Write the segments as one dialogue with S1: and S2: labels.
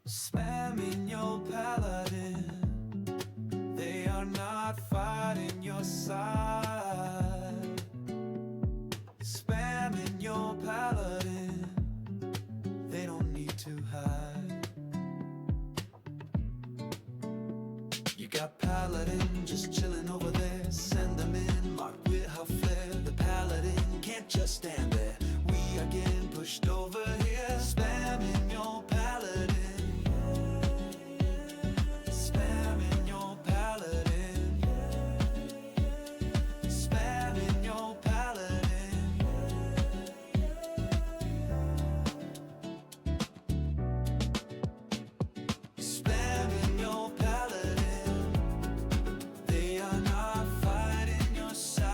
S1: Spamming your paladin, they are not fighting your side. Spamming your paladin, they don't need to hide. You got paladin just chilling over there, send them in, marked with her flair. The paladin can't just stand there, we are getting pushed over here. Spamming your paladin, spamming your paladin, spamming your paladin. Spamming your paladin, they are not fighting your side.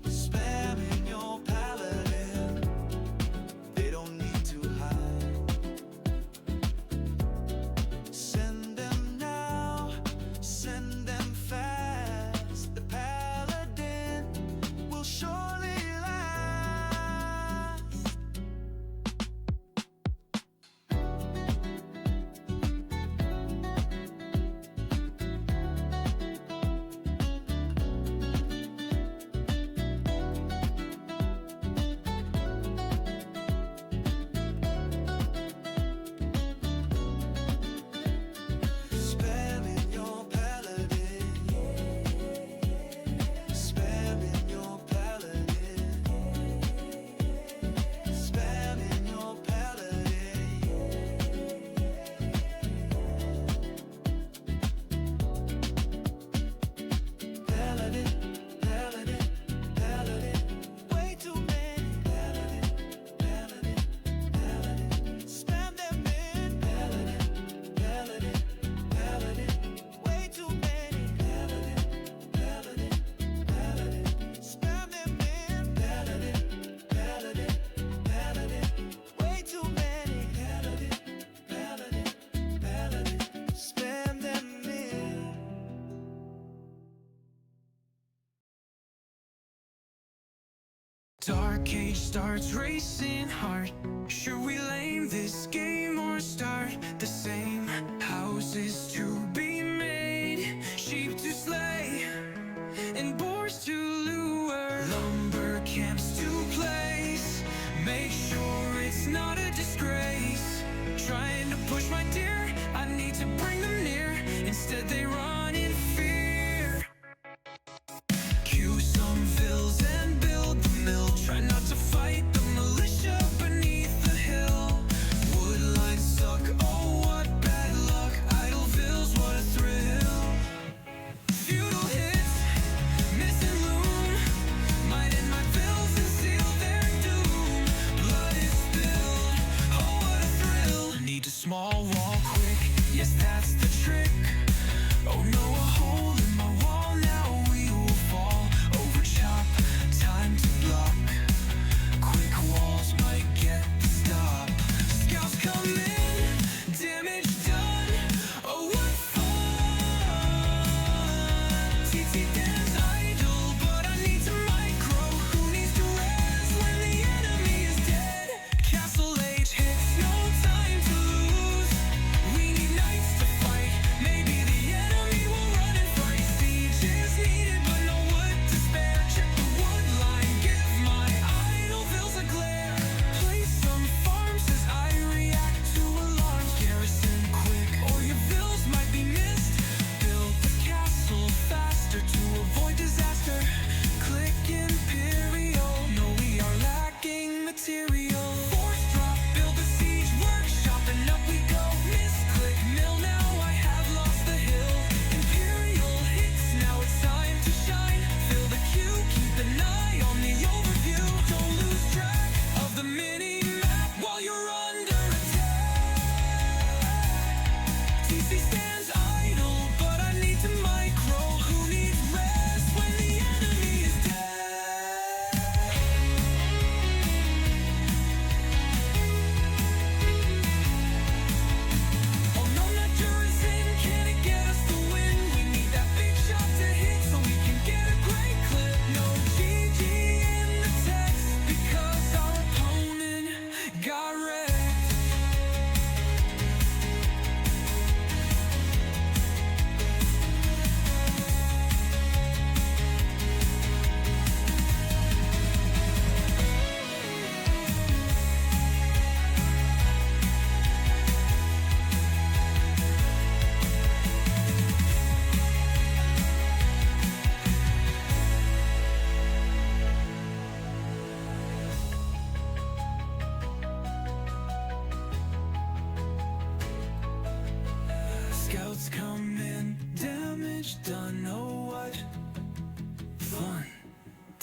S1: Spamming your paladin, they don't need to hide. Send them now, send them fast. The paladin will surely last. Spamming your paladin, spamming your paladin, spamming your paladin. Paladin, paladin, paladin, way too many. Paladin, paladin, paladin, spam them in. Paladin, paladin, paladin, way too many. Paladin, paladin, paladin, spam them in. Paladin, paladin, paladin, way too many. Paladin, paladin, paladin, spam them in.
S2: Dark age starts racing hard. Should we lane this game or start the same? Houses to be made, sheep to slay, and boars to lure. Lumber camps to place, make sure it's not a disgrace. Trying to push my deer, I need to bring them near. Instead they run in fear. Queue some fills and build the mill. Try not to fight the militia beneath the hill. Wood lines suck, oh what bad luck. Idle vills, what a thrill. Feudal hits, missing loom. Might end my bills and seal their doom. Blood is spilled, oh what a thrill. Need a small wall quick, yes that's the trick.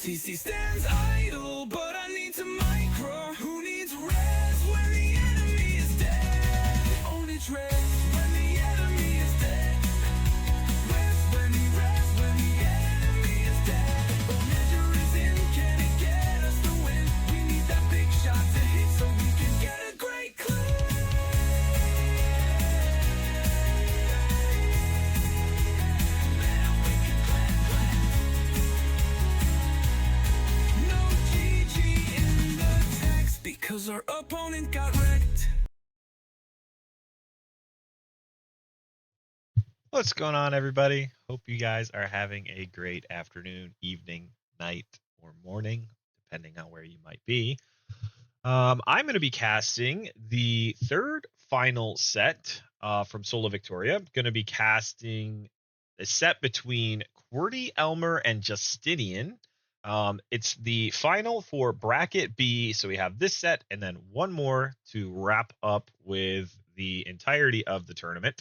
S2: TC stands idle, but I need to micro. Who needs res when the enemy is dead? Only res when the enemy is dead. Res when the enemy is dead. But measure is in, can it get us the win? We need that big shot to hit so we can get a great clear. Man, we can clap. No GG in the text because our opponent got wrecked.
S3: What's going on, everybody? Hope you guys are having a great afternoon, evening, night, or morning, depending on where you might be. I'm going to be casting the third final set from Sola Victoria. Going to be casting a set between QwertyElmer and Justinian. It's the final for bracket B, so we have this set and then one more to wrap up with the entirety of the tournament.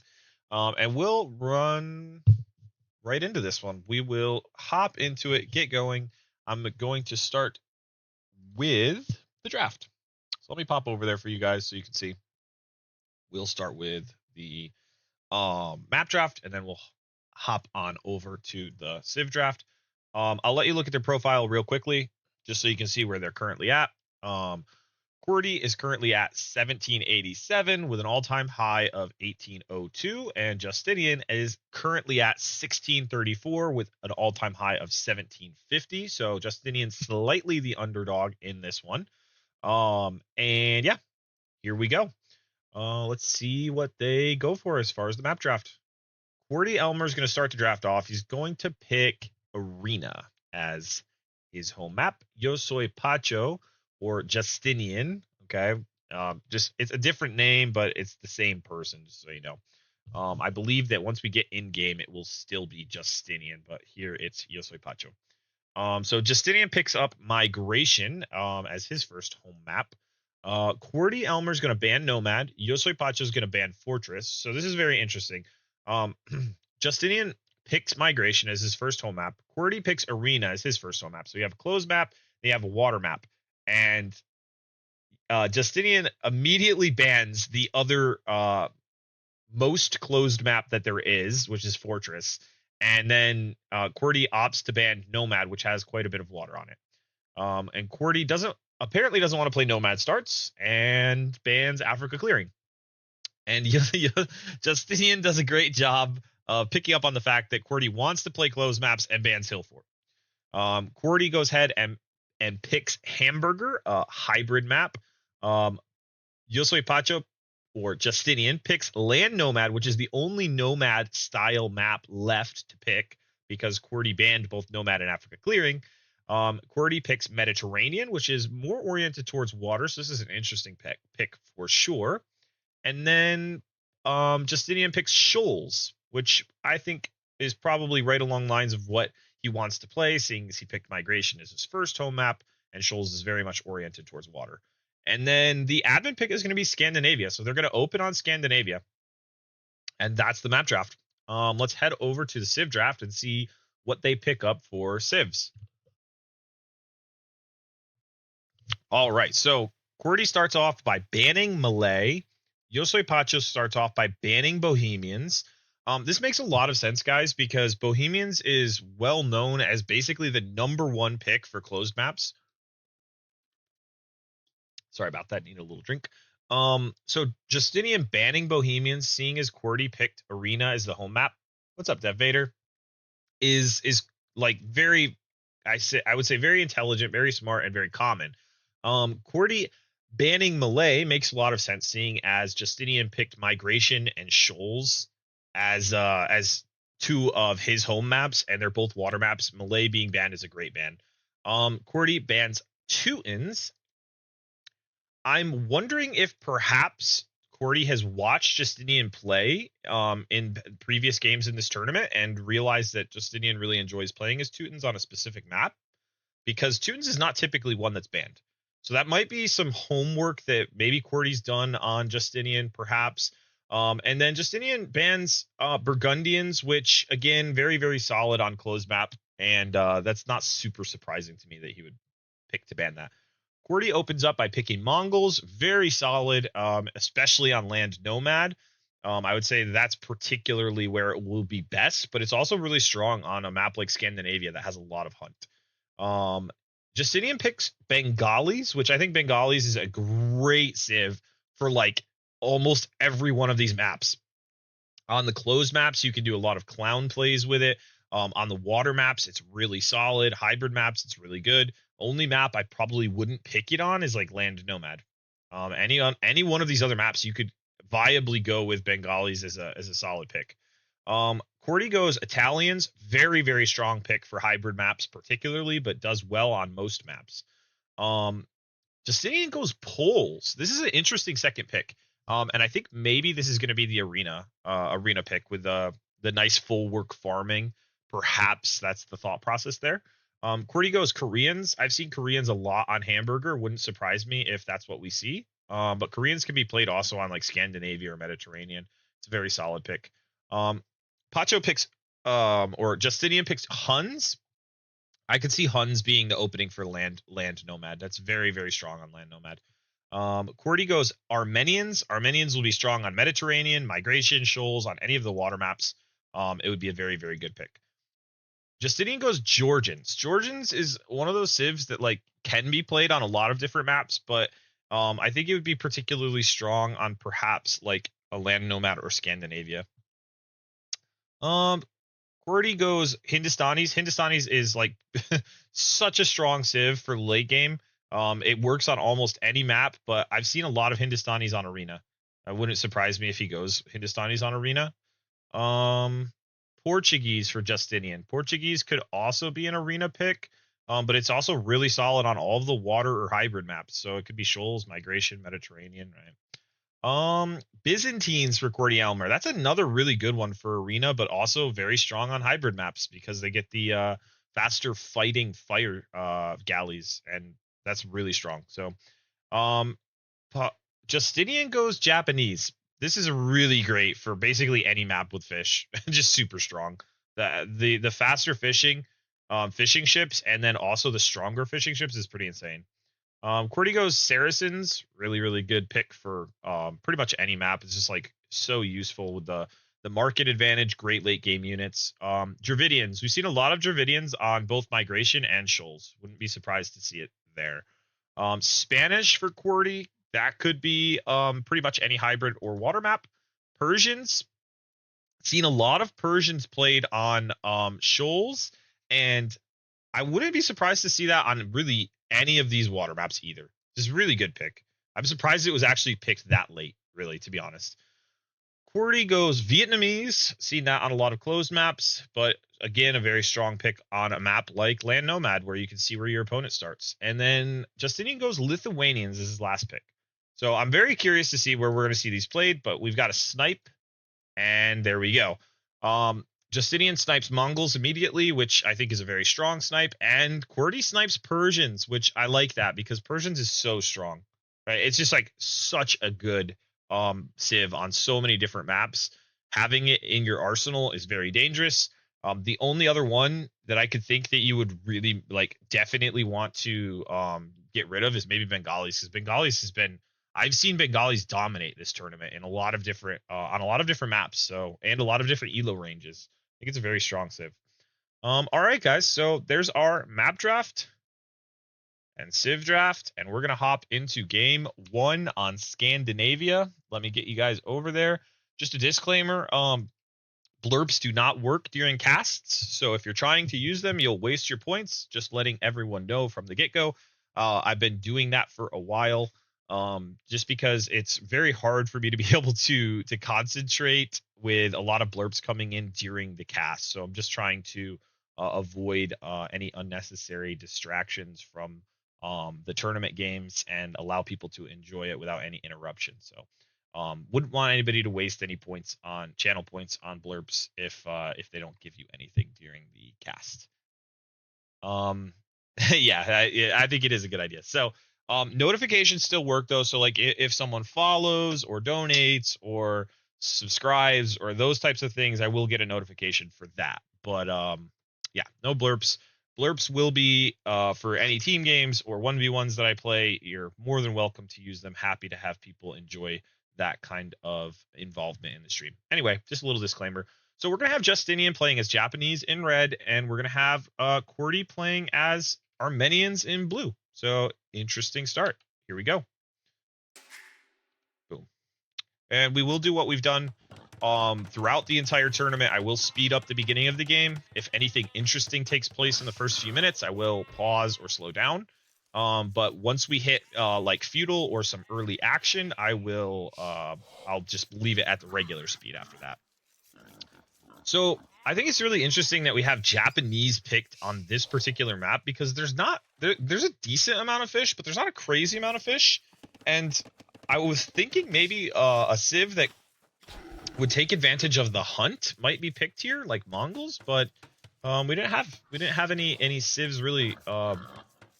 S3: And we'll run right into this one. We will hop into it, get going. I'm going to start with the draft. So let me pop over there for you guys so you can see. We'll start with the map draft, and then we'll hop on over to the Civ draft. I'll let you look at their profile real quickly, just so you can see where they're currently at. QWERTY is currently at 1787 with an all-time high of 1802, and Justinian is currently at 1634 with an all-time high of 1750. So Justinian slightly the underdog in this one. And yeah, here we go. Let's see what they go for as far as the map draft. QwertyElmer is going to start the draft off. He's going to pick Arena as his home map. Yo soy Pacho, or Justinian. Okay. Just it's a different name, but it's the same person, just so you know. I believe that once we get in game, it will still be Justinian, but here it's Yo soy Pacho. So Justinian picks up Migration as his first home map. QwertyElmer is going to ban Nomad. Yo soy Pacho is going to ban Fortress. So this is very interesting. Justinian picks Migration as his first home map. QWERTY picks Arena as his first home map. So you have a closed map, you have a water map, and Justinian immediately bans the other most closed map that there is, which is Fortress, and then QWERTY opts to ban Nomad, which has quite a bit of water on it. And QWERTY apparently doesn't want to play Nomad Starts and bans Africa Clearing. And Justinian does a great job of picking up on the fact that QWERTY wants to play closed maps and bans Hillfort. QWERTY goes ahead and picks Hamburger, a hybrid map. Yo soy Pacho, or Justinian, picks Land Nomad, which is the only Nomad style map left to pick because QWERTY banned both Nomad and Africa Clearing. QWERTY picks Mediterranean, which is more oriented towards water, so this is an interesting pick for sure. And then Justinian picks Shoals, which I think is probably right along lines of what he wants to play, seeing as he picked Migration as his first home map, and Shoals is very much oriented towards water. And then the admin pick is going to be Scandinavia, so they're going to open on Scandinavia. And that's the map draft. Let's head over to the Civ draft and see what they pick up for Civs. All right, so QWERTY starts off by banning Malay. Yo soy Pacho starts off by banning Bohemians. This makes a lot of sense, guys, because Bohemians is well known as basically the #1 pick for closed maps. Sorry about that. Need a little drink. So Justinian banning Bohemians, seeing as QWERTY picked Arena as the home map. What's up, Dev Vader? Is like very, I would say very intelligent, very smart, and very common. QWERTY banning Malay makes a lot of sense, seeing as Justinian picked Migration and Shoals as two of his home maps, and they're both water maps. Malay being banned is a great ban. QWERTY bans Teutons. I'm wondering if perhaps QWERTY has watched Justinian play in previous games in this tournament and realized that Justinian really enjoys playing as Teutons on a specific map, because Teutons is not typically one that's banned. So that might be some homework that maybe QWERTY's done on Justinian, perhaps. And then Justinian bans Burgundians, which, again, very, very solid on closed map. and that's not super surprising to me that he would pick to ban that. QWERTY opens up by picking Mongols, very solid, especially on land nomad. I would say that's particularly where it will be best, but it's also really strong on a map like Scandinavia that has a lot of hunt. Justinian picks Bengalis, which I think Bengalis is a great civ for like almost every one of these maps. On the closed maps, you can do a lot of clown plays with it. On the water maps, it's really solid. Hybrid maps, it's really good. Only map I probably wouldn't pick it on is like Land Nomad. Any one of these other maps, you could viably go with Bengalis as a solid pick. QWERTY goes Italians, very strong pick for hybrid maps particularly, but does well on most maps. Justinian goes Poles. This is an interesting second pick. And I think maybe this is going to be the arena pick with the nice full work farming. Perhaps that's the thought process there. QWERTY goes Koreans. I've seen Koreans a lot on Hamburger. Wouldn't surprise me if that's what we see. But Koreans can be played also on like Scandinavia or Mediterranean. It's a very solid pick. Pacho picks or Justinian picks Huns. I could see Huns being the opening for land nomad. That's very strong on land nomad. QWERTY goes Armenians. Armenians will be strong on Mediterranean, migration, shoals, on any of the water maps. It would be a very good pick. Justinian goes Georgians. Georgians is one of those civs that like can be played on a lot of different maps, but I think it would be particularly strong on perhaps like a land nomad or Scandinavia. QWERTY goes Hindustanis. Hindustanis is like such a strong civ for late game. It works on almost any map, but I've seen a lot of Hindustanis on arena. It wouldn't surprise me if he goes Hindustanis on arena. Portuguese for Justinian. Portuguese could also be an arena pick, but it's also really solid on all of the water or hybrid maps. So it could be shoals, migration, Mediterranean, right? Byzantines for QwertyElmer. That's another really good one for arena, but also very strong on hybrid maps because they get the faster fighting fire galleys, and that's really strong. So, Justinian goes Japanese. This is really great for basically any map with fish. Just super strong. The faster fishing ships, and then also the stronger fishing ships is pretty insane. QWERTY goes Saracens, really good pick for pretty much any map. It's just like so useful with the market advantage, great late game units. Dravidians, we've seen a lot of Dravidians on both migration and shoals. Wouldn't be surprised to see it there. Spanish for QWERTY, that could be pretty much any hybrid or water map. Persians, seen a lot of Persians played on shoals, and I wouldn't be surprised to see that on really any of these water maps either. Just really good pick. I'm surprised it was actually picked that late, really, to be honest. QWERTY goes Vietnamese. Seen that on a lot of closed maps, but again, a very strong pick on a map like Land Nomad, where you can see where your opponent starts. And then Justinian goes Lithuanians as his last pick. So I'm very curious to see where we're going to see these played, but we've got a snipe, and there we go. Justinian snipes Mongols immediately, which I think is a very strong snipe, and QWERTY snipes Persians, which I like that because Persians is so strong, right? It's just like such a good civ on so many different maps. Having it in your arsenal is very dangerous. The only other one that I could think that you would really like definitely want to get rid of is maybe Bengalis, because Bengalis has been, I've seen Bengalis dominate this tournament in a lot of different on a lot of different maps, so, and a lot of different elo ranges. I think it's a very strong civ. All right, guys. So there's our map draft and civ draft, and we're gonna hop into game 1 on Scandinavia. Let me get you guys over there. Just a disclaimer: blurps do not work during casts, so if you're trying to use them, you'll waste your points. Just letting everyone know from the get-go. I've been doing that for a while. Just because it's very hard for me to be able to concentrate with a lot of blurps coming in during the cast. So I'm just trying to avoid any unnecessary distractions from the tournament games and allow people to enjoy it without any interruption. So wouldn't want anybody to waste any points on channel points on blurps if they don't give you anything during the cast. Yeah, I think it is a good idea. So notifications still work though. So like if someone follows or donates or subscribes or those types of things, I will get a notification for that. But yeah, no blurps. Blurps will be for any team games or 1v1s that I play. You're more than welcome to use them. Happy to have people enjoy that kind of involvement in the stream. Anyway, just a little disclaimer. So we're going to have Justinian playing as Japanese in red, and we're going to have QWERTY playing as Armenians in blue. So interesting start. Here we go. Boom. And we will do what we've done throughout the entire tournament. I will speed up the beginning of the game. If anything interesting takes place in the first few minutes, I will pause or slow down. But once we hit like feudal or some early action, I'll just leave it at the regular speed after that. So I think it's really interesting that we have Japanese picked on this particular map, because there's a decent amount of fish, but there's not a crazy amount of fish. And I was thinking maybe a civ that would take advantage of the hunt might be picked here, like Mongols, but we didn't have any civs really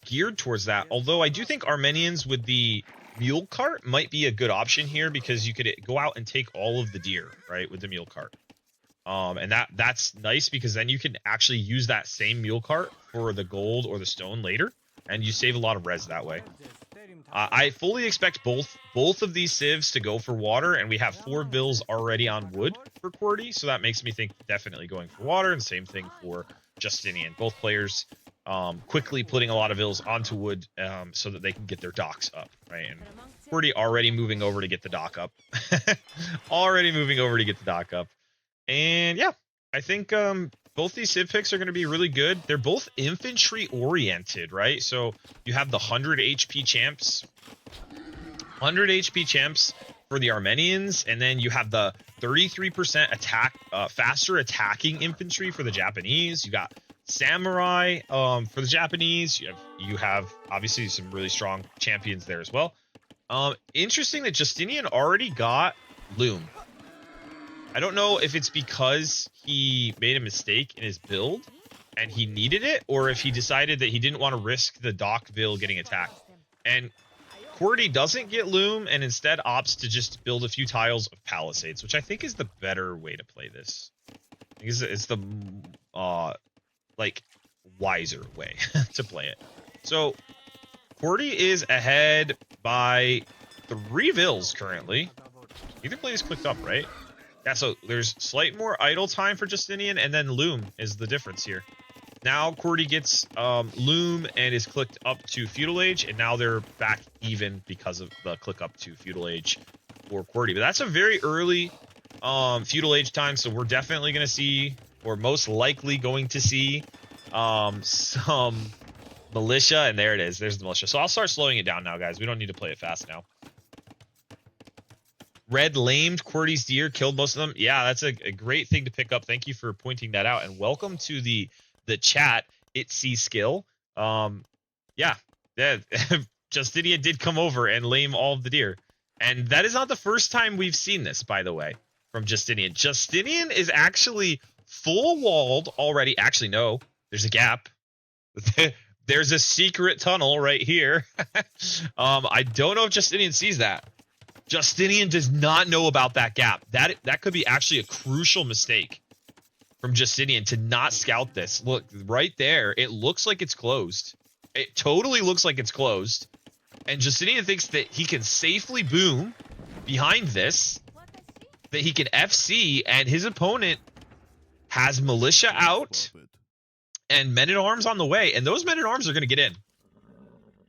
S3: geared towards that. Although I do think Armenians with the mule cart might be a good option here, because you could go out and take all of the deer, right, with the mule cart. And that's nice, because then you can actually use that same mule cart for the gold or the stone later, and you save a lot of res that way. I fully expect both of these civs to go for water, and we have 4 bills already on wood for QWERTY, so that makes me think definitely going for water, and same thing for Justinian. Both players quickly putting a lot of bills onto wood so that they can get their docks up, right? And QWERTY already moving over to get the dock up. Already moving over to get the dock up. And yeah, I think both these civ picks are going to be really good. They're both infantry oriented, right? So you have the 100 HP champs. 100 HP champs for the Armenians, and then you have the 33% attack, faster attacking infantry for the Japanese. You got samurai for the Japanese. You have obviously some really strong champions there as well. Interesting that Justinian already got loom. I don't know if it's because he made a mistake in his build and he needed it, or if he decided that he didn't want to risk the dock build getting attacked. And QWERTY doesn't get loom and instead opts to just build a few tiles of palisades, which I think is the better way to play this. I think it's the like wiser way to play it. So QWERTY is ahead by 3 vills currently. Either play is clicked up, right? Yeah, so there's slight more idle time for Justinian, and then loom is the difference here. Now QWERTY gets loom and is clicked up to feudal age, and now they're back even because of the click up to feudal age for QWERTY. But that's a very early feudal age time, so we're definitely going to see, or most likely going to see, some militia, and there it is. There's the militia. So I'll start slowing it down now, guys. We don't need to play it fast now. Red lamed QWERTY's deer, killed most of them. Yeah, that's a great thing to pick up. Thank you for pointing that out, and welcome to the chat. It's skill. Yeah, Justinian did come over and lame all of the deer, and that is not the first time we've seen this, by the way, from Justinian. Justinian is actually full walled already. Actually, no, there's a gap. There's a secret tunnel right here. I don't know if Justinian sees that. Justinian does not know about that gap. That could be actually a crucial mistake from Justinian to not scout this. Look, right there, it looks like it's closed. It totally looks like it's closed. And Justinian thinks that he can safely boom behind this, that he can FC, and his opponent has militia out and men-at-arms on the way, and those men-at-arms are going to get in.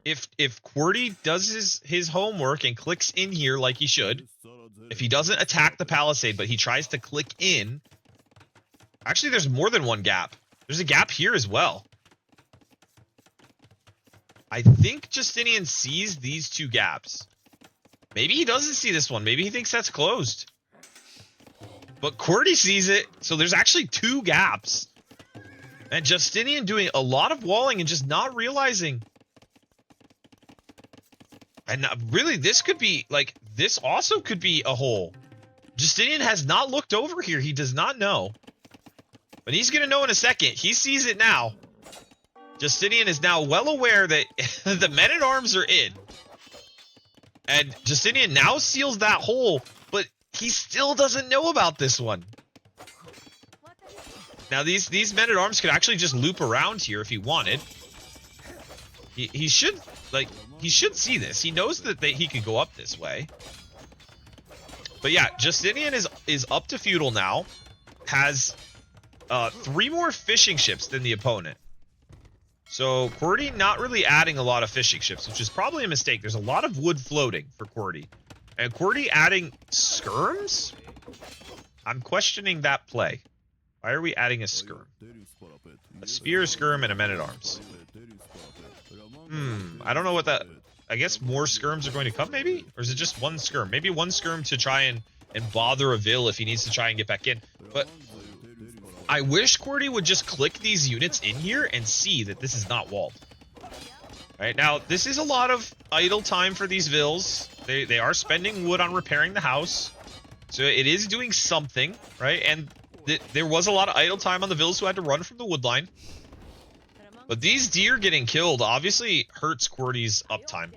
S3: If QWERTY does his homework and clicks in here like he should, if he doesn't attack the palisade, but he tries to click in, actually there's more than one gap. There's a gap here as well. I think Justinian sees these 2 gaps. Maybe he doesn't see this one. Maybe he thinks that's closed. But QWERTY sees it, so there's actually 2 gaps. And Justinian doing a lot of walling and just not realizing. And really, this could be, like, this also could be a hole. Justinian has not looked over here. He does not know. But he's going to know in a second. He sees it now. Justinian is now well aware that the men-at-arms are in. And Justinian now seals that hole, but he still doesn't know about this one. Now these men-at-arms could actually just loop around here if he wanted. He should see this. He knows that he could go up this way. But yeah, Justinian is up to feudal now. Has 3 more fishing ships than the opponent. So QWERTY not really adding a lot of fishing ships, which is probably a mistake. There's a lot of wood floating for QWERTY. And QWERTY adding skirms? I'm questioning that play. Why are we adding a skirm? A spear, skirm, and a men-at-arms. I don't know what that... I guess more skirms are going to come, maybe? Or is it just one skirm? Maybe one skirm to try and bother a Vil if he needs to try and get back in. But I wish QWERTY would just click these units in here and see that this is not walled. Right, now, this is a lot of idle time for these Vils. They are spending wood on repairing the house. So it is doing something, right? And there was a lot of idle time on the Vils who had to run from the wood line. But these deer getting killed obviously hurts QWERTY's uptime.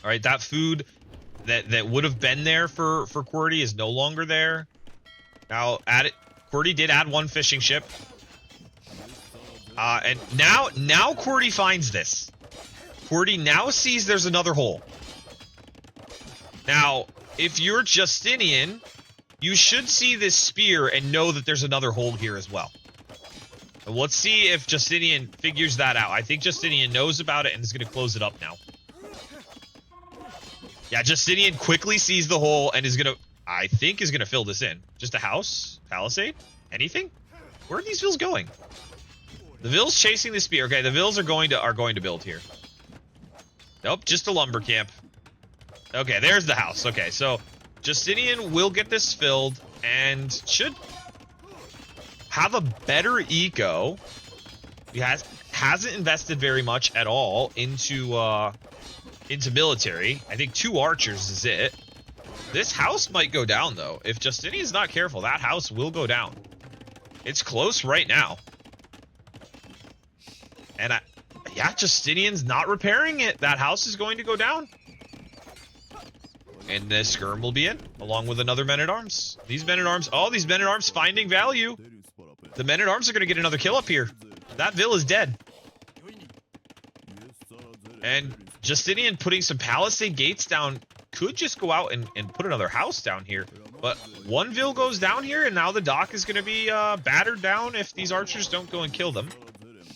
S3: All right, that food that would have been there for QWERTY is no longer there. Now, QWERTY did add 1 fishing ship. And now QWERTY finds this. QWERTY now sees there's another hole. Now, if you're Justinian, you should see this spear and know that there's another hole here as well. And let's see if Justinian figures that out. I think Justinian knows about it and is going to close it up now. Yeah, Justinian quickly sees the hole and is going to, I think, is going to fill this in. Just a house? Palisade? Anything? Where are these Vils going? The Vils chasing the spear. Okay, the Vils are going to build here. Nope, just a lumber camp. Okay, there's the house. Okay, so Justinian will get this filled and should have a better eco. He hasn't invested very much at all into military. I think 2 archers is it. This house might go down though. If Justinian's not careful, that house will go down. It's close right now. And yeah, Justinian's not repairing it. That house is going to go down. And the skirm will be in, along with another men-at-arms. These men-at-arms, these men-at-arms finding value. The men-at-arms are going to get another kill up here. That Vil is dead. And Justinian putting some palisade gates down could just go out and put another house down here. But 1 Vil goes down here, and now the dock is going to be battered down if these archers don't go and kill them.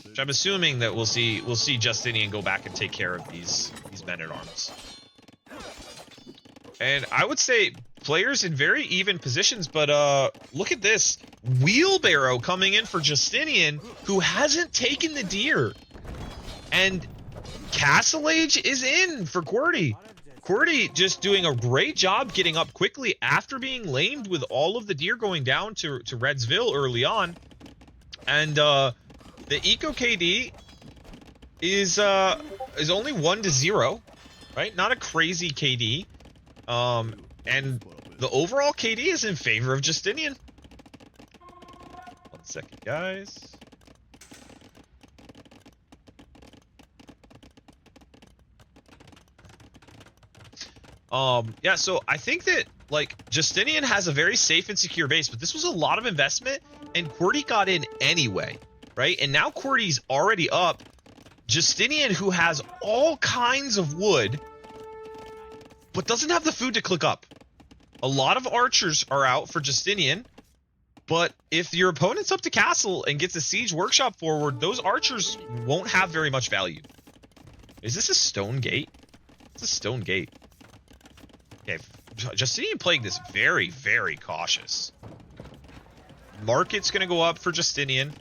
S3: Which I'm assuming that we'll see Justinian go back and take care of these men-at-arms. And I would say players in very even positions, but look at this. Wheelbarrow coming in for Justinian, who hasn't taken the deer. And Castle Age is in for QWERTY. QWERTY just doing a great job getting up quickly after being lamed with all of the deer going down to Redsville early on. And the Eco KD is only 1-0, right? Not a crazy KD. And the overall KD is in favor of Justinian. 1 second, guys. Yeah, so I think that, like, Justinian has a very safe and secure base, but this was a lot of investment, and QWERTY got in anyway, right? And now QWERTY's already up. Justinian, who has all kinds of wood, but doesn't have the food to click up. A lot of archers are out for Justinian, but if your opponent's up to castle and gets a siege workshop forward, those archers won't have very much value. Is this a stone gate? It's a stone gate. Okay, Justinian playing this very, very cautious. Market's going to go up for Justinian.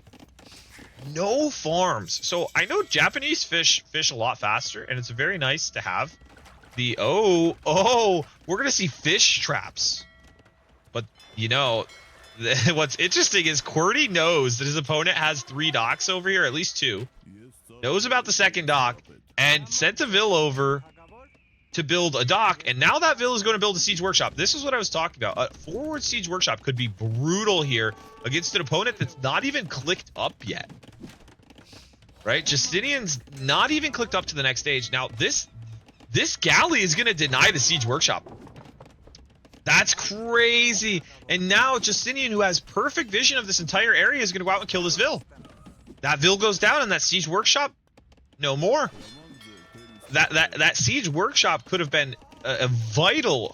S3: No farms. So I know Japanese fish a lot faster, and it's very nice to have. We're going to see fish traps. But, you know, what's interesting is QWERTY knows that his opponent has 3 docks over here, at least 2. Knows about the second dock, and sent a Vil over to build a dock, and now that Vil is going to build a siege workshop. This is what I was talking about. A forward siege workshop could be brutal here against an opponent that's not even clicked up yet. Right? Justinian's not even clicked up to the next stage. Now, this galley is going to deny the siege workshop. That's crazy. And now Justinian, who has perfect vision of this entire area, is going to go out and kill this Vil. That Vil goes down, and that Siege Workshop, no more. That Siege Workshop could have been a vital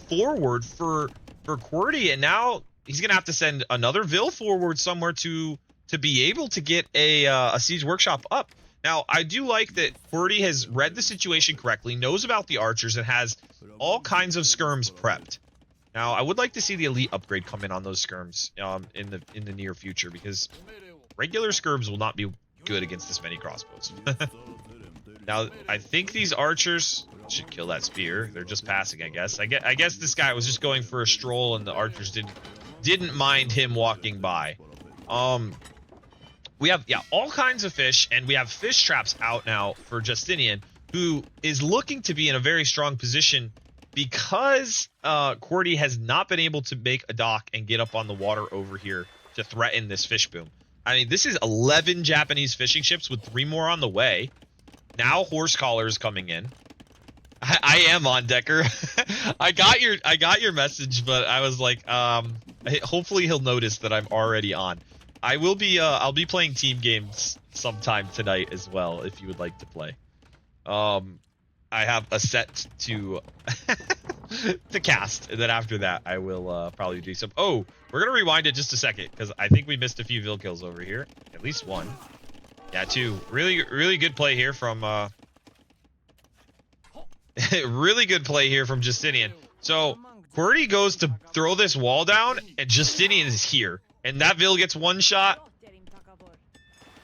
S3: forward for QWERTY, and now he's going to have to send another Vil forward somewhere to be able to get a Siege Workshop up. Now, I do like that QWERTY has read the situation correctly, knows about the archers, and has all kinds of skirms prepped. Now, I would like to see the elite upgrade come in on those skirms in the near future, because regular skirms will not be good against this many crossbows. Now, I think these archers should kill that spear. They're just passing, I guess. I guess this guy was just going for a stroll, and the archers didn't mind him walking by. We have, all kinds of fish, and we have fish traps out now for Justinian, who is looking to be in a very strong position because QWERTY has not been able to make a dock and get up on the water over here to threaten this fish boom. I mean, this is 11 Japanese fishing ships with 3 more on the way. Now Horse Collar is coming in. I am on, Decker. I got your message, but I was like, hopefully he'll notice that I'm already on. I will be I'll be playing team games sometime tonight as well if you would like to play. I have a set to to cast, and then after that I will probably do some. Oh, we're gonna rewind it just a second because I think we missed a few Vil kills over here. At least one. Yeah, 2. Really good play here from really good play here from Justinian. So QWERTY goes to throw this wall down, and Justinian is here, and that Vil gets one shot.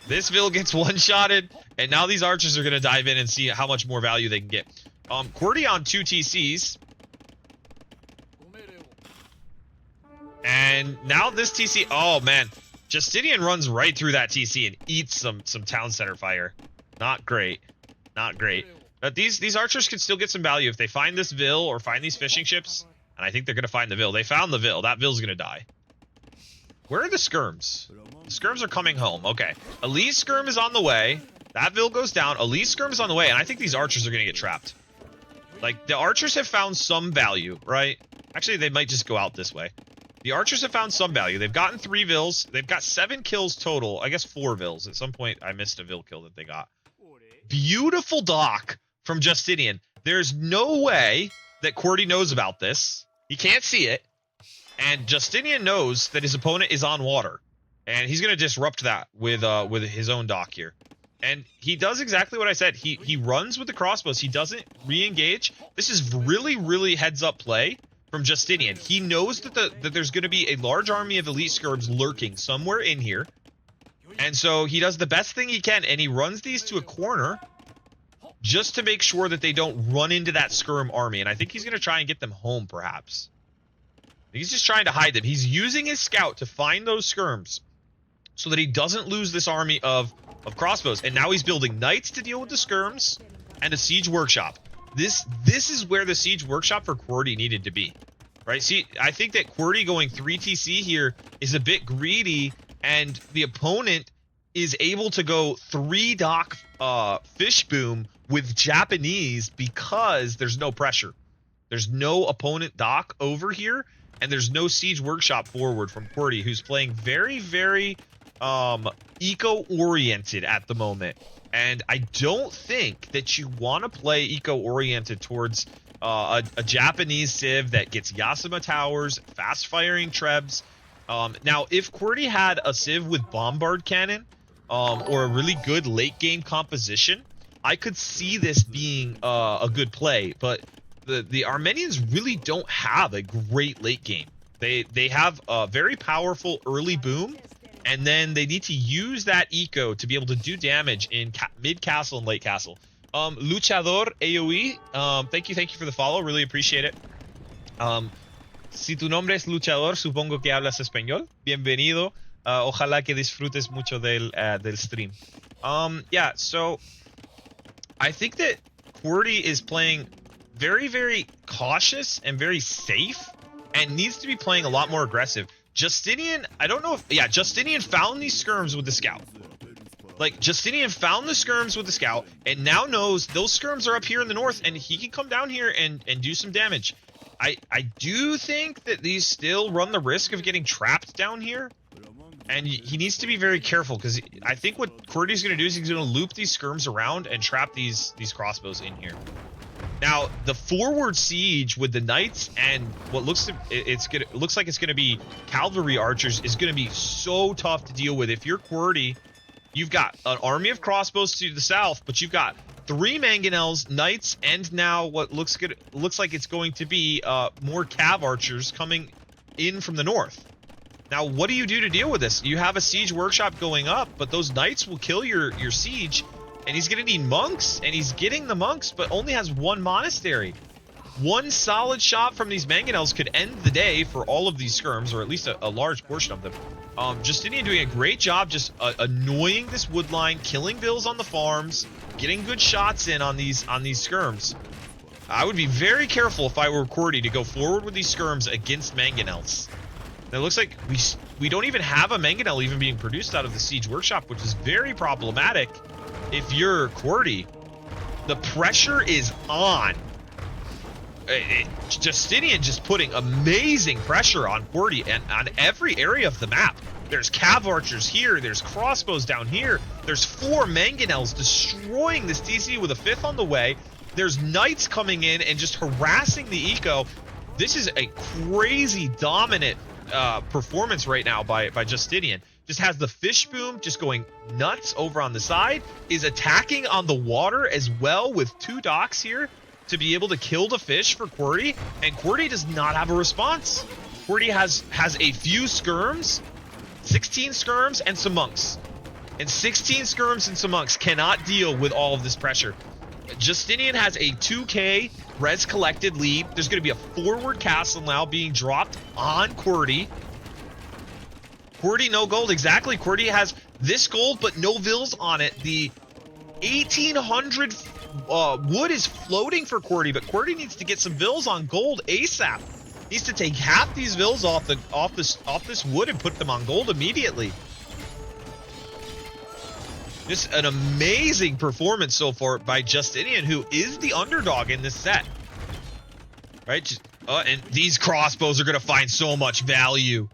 S3: This Vil gets one-shotted, and now these archers are going to dive in and see how much more value they can get. QWERTY on 2 TCs. And now this TC... Oh, man. Justinian runs right through that TC and eats some town center fire. Not great. Not great. But these archers can still get some value if they find this Vil or find these fishing ships. And I think they're going to find the Vil. They found the Vil. That Vil's going to die. Where are the skirms? The skirms are coming home. Okay. Elite skirm is on the way. That Vil goes down. Elite skirm is on the way. And I think these archers are going to get trapped. Like, the archers have found some value, right? Actually, they might just go out this way. The archers have found some value. They've gotten 3 Vils. They've got 7 kills total. I guess 4 Vils. At some point, I missed a Vil kill that they got. Beautiful dock from Justinian. There's no way that QWERTY knows about this. He can't see it. And Justinian knows that his opponent is on water. And he's going to disrupt that with his own dock here. And he does exactly what I said. He runs with the crossbows. He doesn't re-engage. This is really, really heads-up play from Justinian. He knows that there's going to be a large army of elite skirms lurking somewhere in here. And so he does the best thing he can, and he runs these to a corner just to make sure that they don't run into that skirm army. And I think he's going to try and get them home, perhaps. He's just trying to hide them. He's using his scout to find those skirms so that he doesn't lose this army of crossbows. And now he's building knights to deal with the skirms and a siege workshop. This is where the siege workshop for QWERTY needed to be, right? See, I think that QWERTY going 3 TC here is a bit greedy, and the opponent is able to go 3 dock fish boom with Japanese because there's no pressure. There's no opponent dock over here, and there's no siege workshop forward from QWERTY, who's playing very, very eco-oriented at the moment. And I don't think that you want to play eco-oriented towards a Japanese civ that gets Yasuma towers, fast-firing trebs. Now, if QWERTY had a civ with bombard cannon or a really good late-game composition, I could see this being a good play. But the Armenians really don't have a great late game. They have a very powerful early boom, and then they need to use that eco to be able to do damage in mid castle and late castle. Luchador AoE, thank you for the follow, really appreciate it. Si tu nombre es Luchador, supongo que hablas español. Bienvenido. Ojalá que disfrutes mucho del stream. Yeah, so I think that QWERTY is playing very, very cautious and very safe, and needs to be playing a lot more aggressive. Justinian, I don't know if... Yeah, Justinian found these skirms with the scout. Like, Justinian found the skirms with the scout, and now knows those skirms are up here in the north, and he can come down here and do some damage. I do think that these still run the risk of getting trapped down here. And he needs to be very careful, because I think what QWERTY's going to do is he's going to loop these skirms around and trap these crossbows in here. Now, the forward siege with the knights and what looks like it's going to be cavalry archers is going to be so tough to deal with. If you're QWERTY, you've got an army of crossbows to the south, but you've got 3 mangonels, knights, and now what looks like it's going to be more cav archers coming in from the north. Now, what do you do to deal with this? You have a siege workshop going up, but those knights will kill your siege, and he's going to need monks, and he's getting the monks, but only has 1 monastery. 1 solid shot from these mangonels could end the day for all of these skirms, or at least a large portion of them. Justinian doing a great job just annoying this wood line, killing vills on the farms, getting good shots in on these skirms. I would be very careful if I were QWERTY to go forward with these skirms against mangonels. Now, it looks like we don't even have a mangonel even being produced out of the siege workshop, which is very problematic if you're QWERTY. The pressure is on. Justinian just putting amazing pressure on QWERTY and on every area of the map. There's cav archers here, there's crossbows down here, there's 4 mangonels destroying this DC with a 5th on the way. There's knights coming in and just harassing the eco. This is a crazy dominant performance right now by Justinian. Just has the fish boom just going nuts over on the side, is attacking on the water as well with 2 docks here to be able to kill the fish for QWERTY, and QWERTY does not have a response. QWERTY has a few skirms, 16 skirms and some monks, and 16 skirms and some monks cannot deal with all of this pressure. Justinian has a 2k res collected lead. There's going to be a forward castle now being dropped on QWERTY. QWERTY no gold, exactly. QWERTY has this gold but no vills on it. The 1800 wood is floating for QWERTY, but QWERTY needs to get some vills on gold ASAP. Needs to take half these vills off this wood and put them on gold immediately. Just an amazing performance so far by Justinian, who is the underdog in this set. Right? And these crossbows are going to find so much value.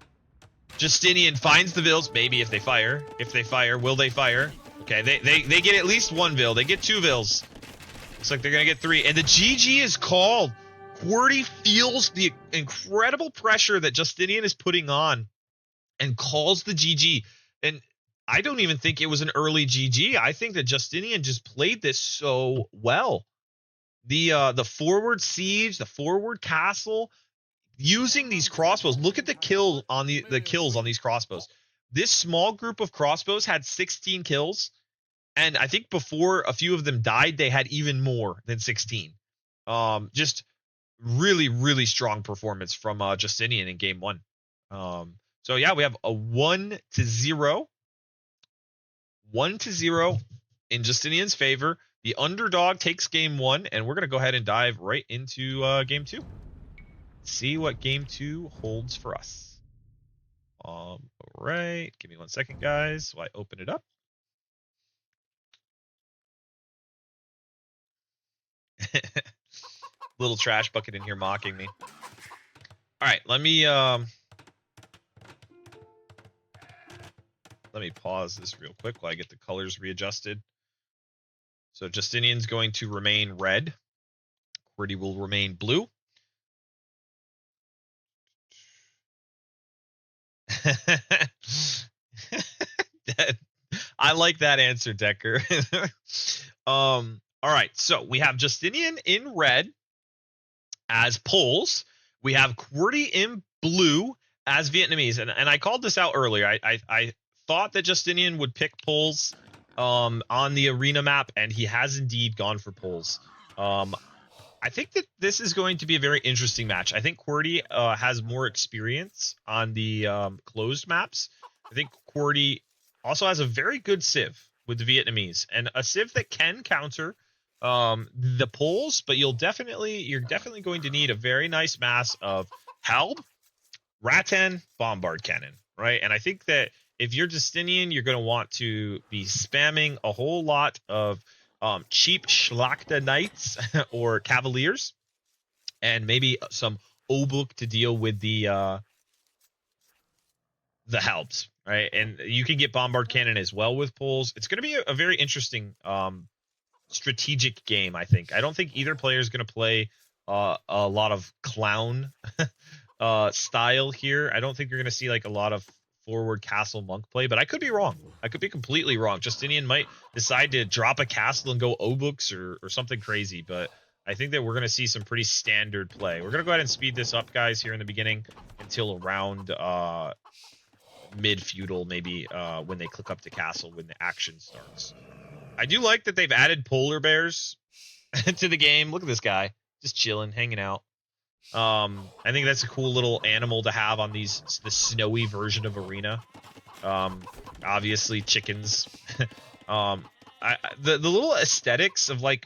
S3: Justinian finds the vills, maybe if they fire. If they fire, will they fire? Okay, they get at least 1 vill. They get 2 vills. Looks like they're going to get 3. And the GG is called. QWERTY feels the incredible pressure that Justinian is putting on and calls the GG. And I don't even think it was an early GG. I think that Justinian just played this so well. The forward siege, the forward castle, using these crossbows. Look at the kill on the kills on these crossbows. This small group of crossbows had 16 kills, and I think before a few of them died, they had even more than 16. Just really, really strong performance from Justinian in game 1. So yeah, we have a 1-0. 1-0 in Justinian's favor. The underdog takes game 1, and we're going to go ahead and dive right into game 2. See what game 2 holds for us. All right, give me 1 second, guys, while I open it up. Little trash bucket in here mocking me. All right, let me pause this real quick while I get the colors readjusted. So Justinian's going to remain red. QWERTY will remain blue. I like that answer, Decker. All right, so we have Justinian in red as Poles. We have QWERTY in blue as Vietnamese. And I called this out earlier. I thought that Justinian would pick Poles on the arena map, and he has indeed gone for Poles. I think that this is going to be a very interesting match. I think QWERTY has more experience on the closed maps. I think QWERTY also has a very good civ with the Vietnamese, and a civ that can counter the Poles, but you're definitely going to need a very nice mass of Halb, Rattan, Bombard Cannon, right? And I think that if you're Justinian, you're going to want to be spamming a whole lot of cheap Schlachter Knights or Cavaliers, and maybe some Obuk to deal with the helps, right? And you can get Bombard Cannon as well with pulls. It's going to be a very interesting strategic game, I think. I don't think either player is going to play a lot of clown style here. I don't think you're going to see like a lot of forward castle monk play, but I could be wrong. I could be completely wrong. Justinian might decide to drop a castle and go Obuks or something crazy, but I think that we're going to see some pretty standard play. We're going to go ahead and speed this up, guys, here in the beginning until around mid-feudal, maybe when they click up to castle, when the action starts. I do like that they've added polar bears to the game. Look at this guy, just chilling, hanging out. I think that's a cool little animal to have on the snowy version of Arena. Obviously chickens. The little aesthetics of like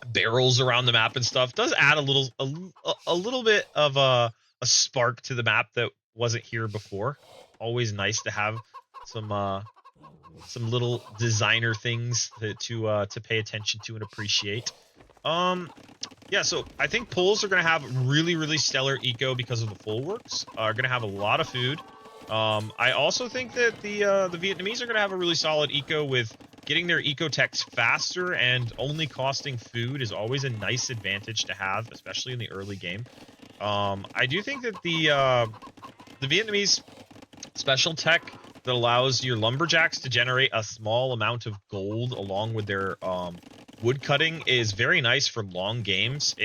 S3: barrels around the map and stuff does add a little bit of a spark to the map that wasn't here before. Always nice to have some little designer things to pay attention to and appreciate. Yeah, so I think pulls are going to have really stellar eco because of the full works. Are going to have a lot of food. I also think that the Vietnamese are going to have a really solid eco with getting their eco techs faster, and only costing food is always a nice advantage to have, especially in the early game. I do think that the Vietnamese special tech that allows your lumberjacks to generate a small amount of gold along with their wood cutting is very nice for long games.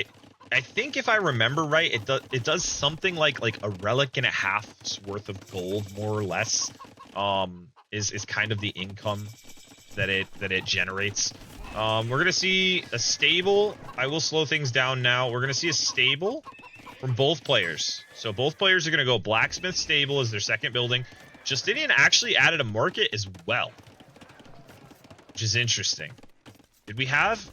S3: I think if I remember right, it does something like a relic and a half's worth of gold, more or less. Is kind of the income that it generates. We're gonna see a stable. I will slow things down now. We're gonna see a stable from both players. So both players are gonna go blacksmith stable as their second building. Justinian actually added a market as well, which is interesting. Did we have...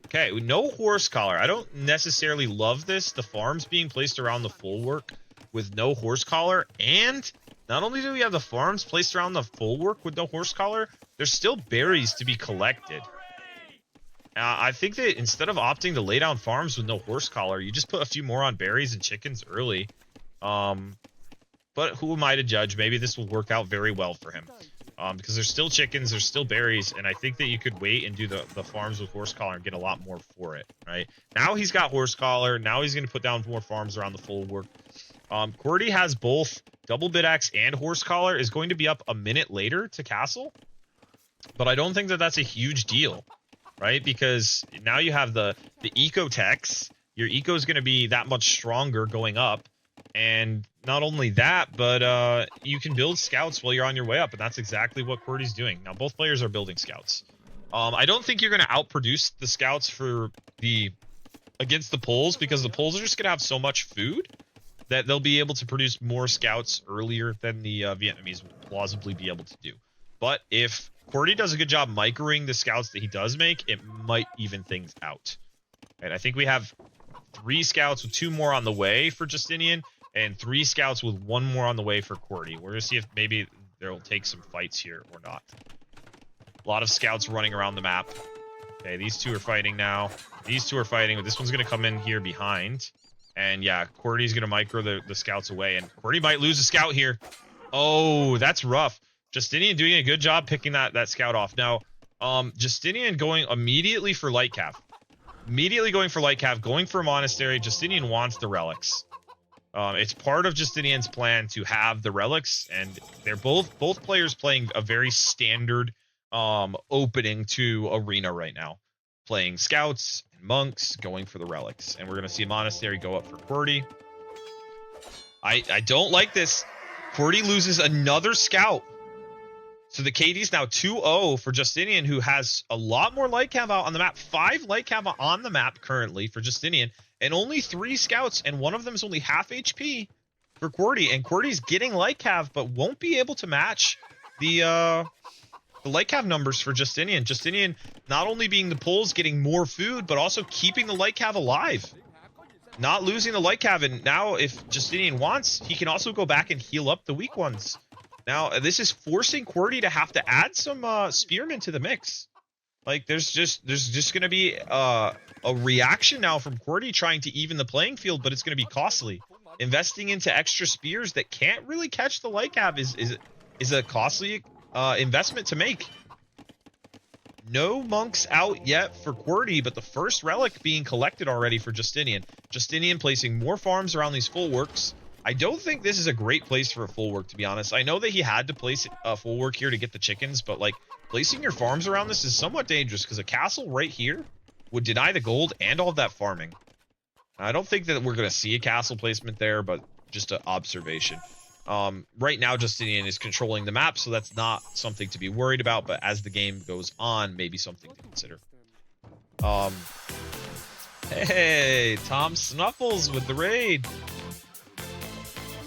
S3: Okay, no horse collar. I don't necessarily love this. The farms being placed around the full work with no horse collar. And not only do we have the farms placed around the full work with no horse collar, there's still berries to be collected. I think that instead of opting to lay down farms with no horse collar, you just put a few more on berries and chickens early. But who am I to judge? Maybe this will work out very well for him. Because there's still chickens, there's still berries, and I think that you could wait and do the farms with horse collar and get a lot more for it, right? Now he's got horse collar, now he's going to put down more farms around the full work. QWERTY has both double bid axe and horse collar, is going to be up a minute later to castle, but I don't think that that's a huge deal, right? Because now you have the eco techs, your eco is going to be that much stronger going up. And not only that, but you can build scouts while you're on your way up, and that's exactly what QWERTY's doing. Now, both players are building scouts. I don't think you're going to outproduce the scouts against the pulls, because the pulls are just going to have so much food that they'll be able to produce more scouts earlier than the Vietnamese will plausibly be able to do. But if QWERTY does a good job microing the scouts that he does make, it might even things out. And I think we have 3 scouts with 2 more on the way for Justinian, and 3 scouts with 1 more on the way for QWERTY. We're going to see if maybe they'll take some fights here or not. A lot of scouts running around the map. Okay, these 2 are fighting now. These 2 are fighting, but this one's going to come in here behind. And yeah, QWERTY's going to micro the scouts away, and QWERTY might lose a scout here. Oh, that's rough. Justinian doing a good job picking that scout off. Now, Justinian going immediately for light cav. Immediately going for light cav, going for a monastery. Justinian wants the relics. It's part of Justinian's plan to have the relics, and they're both players playing a very standard opening to Arena right now. Playing scouts and monks, going for the relics. And we're going to see a monastery go up for QWERTY. I don't like this. QWERTY loses another scout. So the KD's now 2-0 for Justinian, who has a lot more light cav out on the map. 5 light cav on the map currently for Justinian, and only 3 scouts, and one of them is only half HP for QWERTY. And QWERTY's getting light cav, but won't be able to match the light cav numbers for Justinian. Justinian not only being the pulls, getting more food, but also keeping the light cav alive. Not losing the light cav, and now if Justinian wants, he can also go back and heal up the weak ones. Now, this is forcing QWERTY to have to add some spearmen to the mix. Like, there's just going to be a reaction now from QWERTY trying to even the playing field, but it's going to be costly. Investing into extra spears that can't really catch the light cab is a costly investment to make. No monks out yet for QWERTY, but the first relic being collected already for Justinian. Justinian placing more farms around these full works. I don't think this is a great place for a full work, to be honest. I know that he had to place a full work here to get the chickens, but like placing your farms around this is somewhat dangerous because a castle right here would deny the gold and all of that farming. I don't think that we're going to see a castle placement there, but just an observation. Right now, Justinian is controlling the map, so that's not something to be worried about, but as the game goes on, maybe something to consider. Hey, Tom Snuffles with the raid.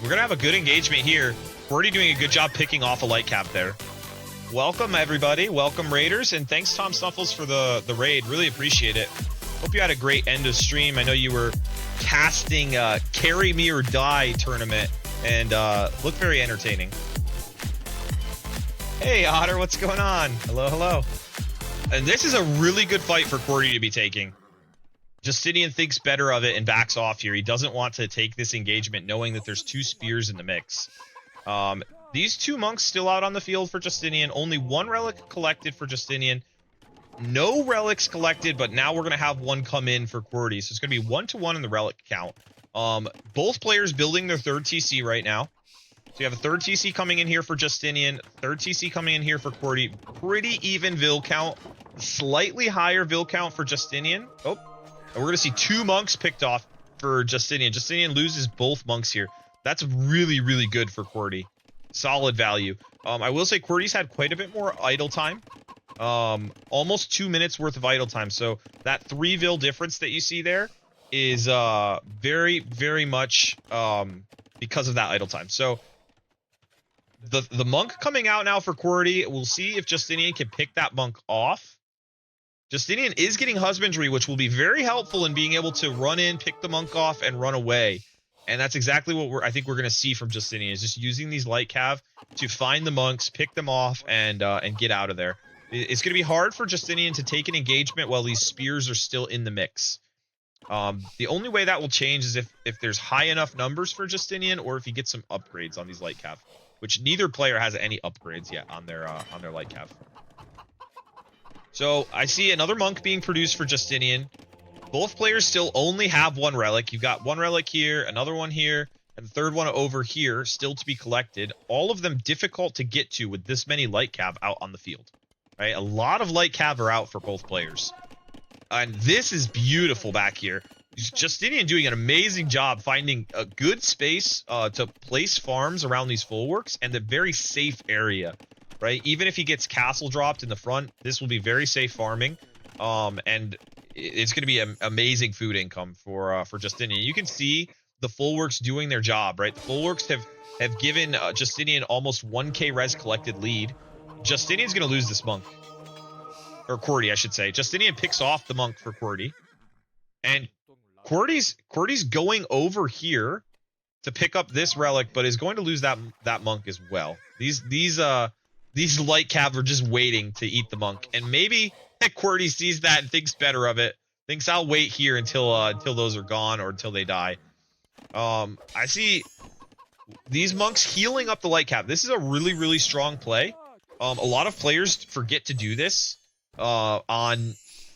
S3: We're going to have a good engagement here. We're already doing a good job picking off a light cap there. Welcome, everybody. Welcome, Raiders, and thanks, Tom Snuffles, for the raid. Really appreciate it. Hope you had a great end of stream. I know you were casting Carry Me or Die tournament, and looked very entertaining. Hey, Otter, what's going on? Hello, hello. And this is a really good fight for QWERTY to be taking. Justinian thinks better of it and backs off here. He doesn't want to take this engagement knowing that there's two spears in the mix. These two monks still out on the field for Justinian. Only one relic collected for Justinian. No relics collected, but now we're going to have one come in for QWERTY. So it's going to be 1-to-1 in the relic count. Both players building their third TC right now. So you have a third TC coming in here for Justinian, third TC coming in here for QWERTY. Pretty even Vil count. Slightly higher Vil count for Justinian. Oh, and we're going to see two monks picked off for Justinian. Justinian loses both monks here. That's really, really good for QWERTY. Solid value. I will say QWERTY's had quite a bit more idle time. Almost 2 minutes worth of idle time. So that 3 Vil difference that you see there is very, very much because of that idle time. So the monk coming out now for QWERTY, we'll see if Justinian can pick that monk off. Justinian is getting husbandry, which will be very helpful in being able to run in, pick the monk off, and run away. And that's exactly what I think we're going to see from Justinian, is just using these light cav to find the monks, pick them off, and get out of there. It's going to be hard for Justinian to take an engagement while these spears are still in the mix. The only way that will change is if there's high enough numbers for Justinian, or if he gets some upgrades on these light cav, which neither player has any upgrades yet on their light cav. So I see another monk being produced for Justinian. Both players still only have one relic. You've got one relic here, another one here, and the third one over here still to be collected. All of them difficult to get to with this many light cav out on the field. Right? A lot of light cav are out for both players. And this is beautiful back here. Justinian doing an amazing job finding a good space to place farms around these full works and a very safe area. Right? Even if he gets castle dropped in the front, this will be very safe farming. And it's going to be an amazing food income for Justinian. You can see the full works doing their job, right? The full works have given Justinian almost 1k res collected lead. Justinian's going to lose this monk. Or QWERTY, I should say. Justinian picks off the monk for QWERTY. And QWERTY's going over here to pick up this relic, but is going to lose that monk as well. These light cav are just waiting to eat the monk. And maybe QWERTY sees that and thinks better of it. Thinks I'll wait here until those are gone or until they die. I see these monks healing up the light cav. This is a really, really strong play. A lot of players forget to do this on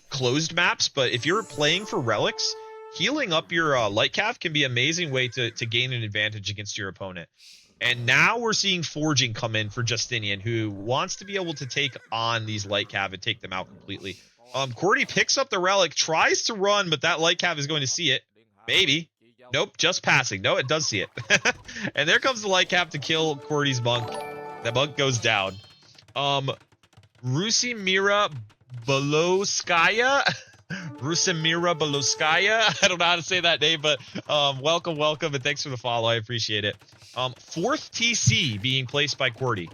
S3: closed maps, but if you're playing for relics, healing up your light cav can be an amazing way to gain an advantage against your opponent. And now we're seeing forging come in for Justinian, who wants to be able to take on these light cav and take them out completely. QWERTY picks up the relic, tries to run, but that light cav is going to see it. Maybe. Nope, just passing. No, it does see it. And there comes the light cav to kill QWERTY's monk. That monk goes down. Rusimira Beloskaya. Rusimira Beloskaya. I don't know how to say that name, but welcome, and thanks for the follow. I appreciate it. Fourth TC being placed by QWERTY.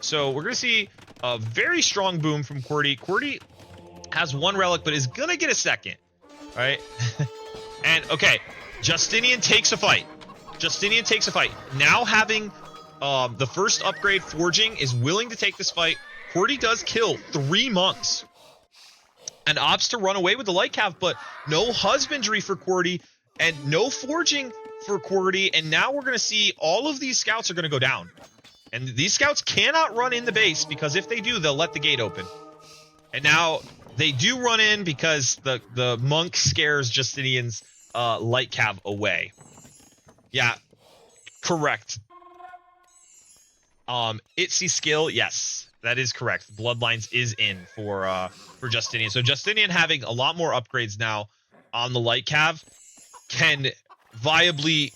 S3: So we're going to see a very strong boom from QWERTY. QWERTY has one relic, but is going to get a second. Right? And, okay, Justinian takes a fight. Justinian takes a fight. Now having the first upgrade, Forging, is willing to take this fight. QWERTY does kill 3 monks and opts to run away with the light cav, but no husbandry for QWERTY and no forging for QWERTY, and now we're going to see all of these scouts are going to go down. And these scouts cannot run in the base, because if they do, they'll let the gate open. And now they do run in because the monk scares Justinian's light cav away. Yeah, correct. Itsy skill, yes, that is correct. Bloodlines is in for Justinian. So Justinian having a lot more upgrades now on the light cav can viably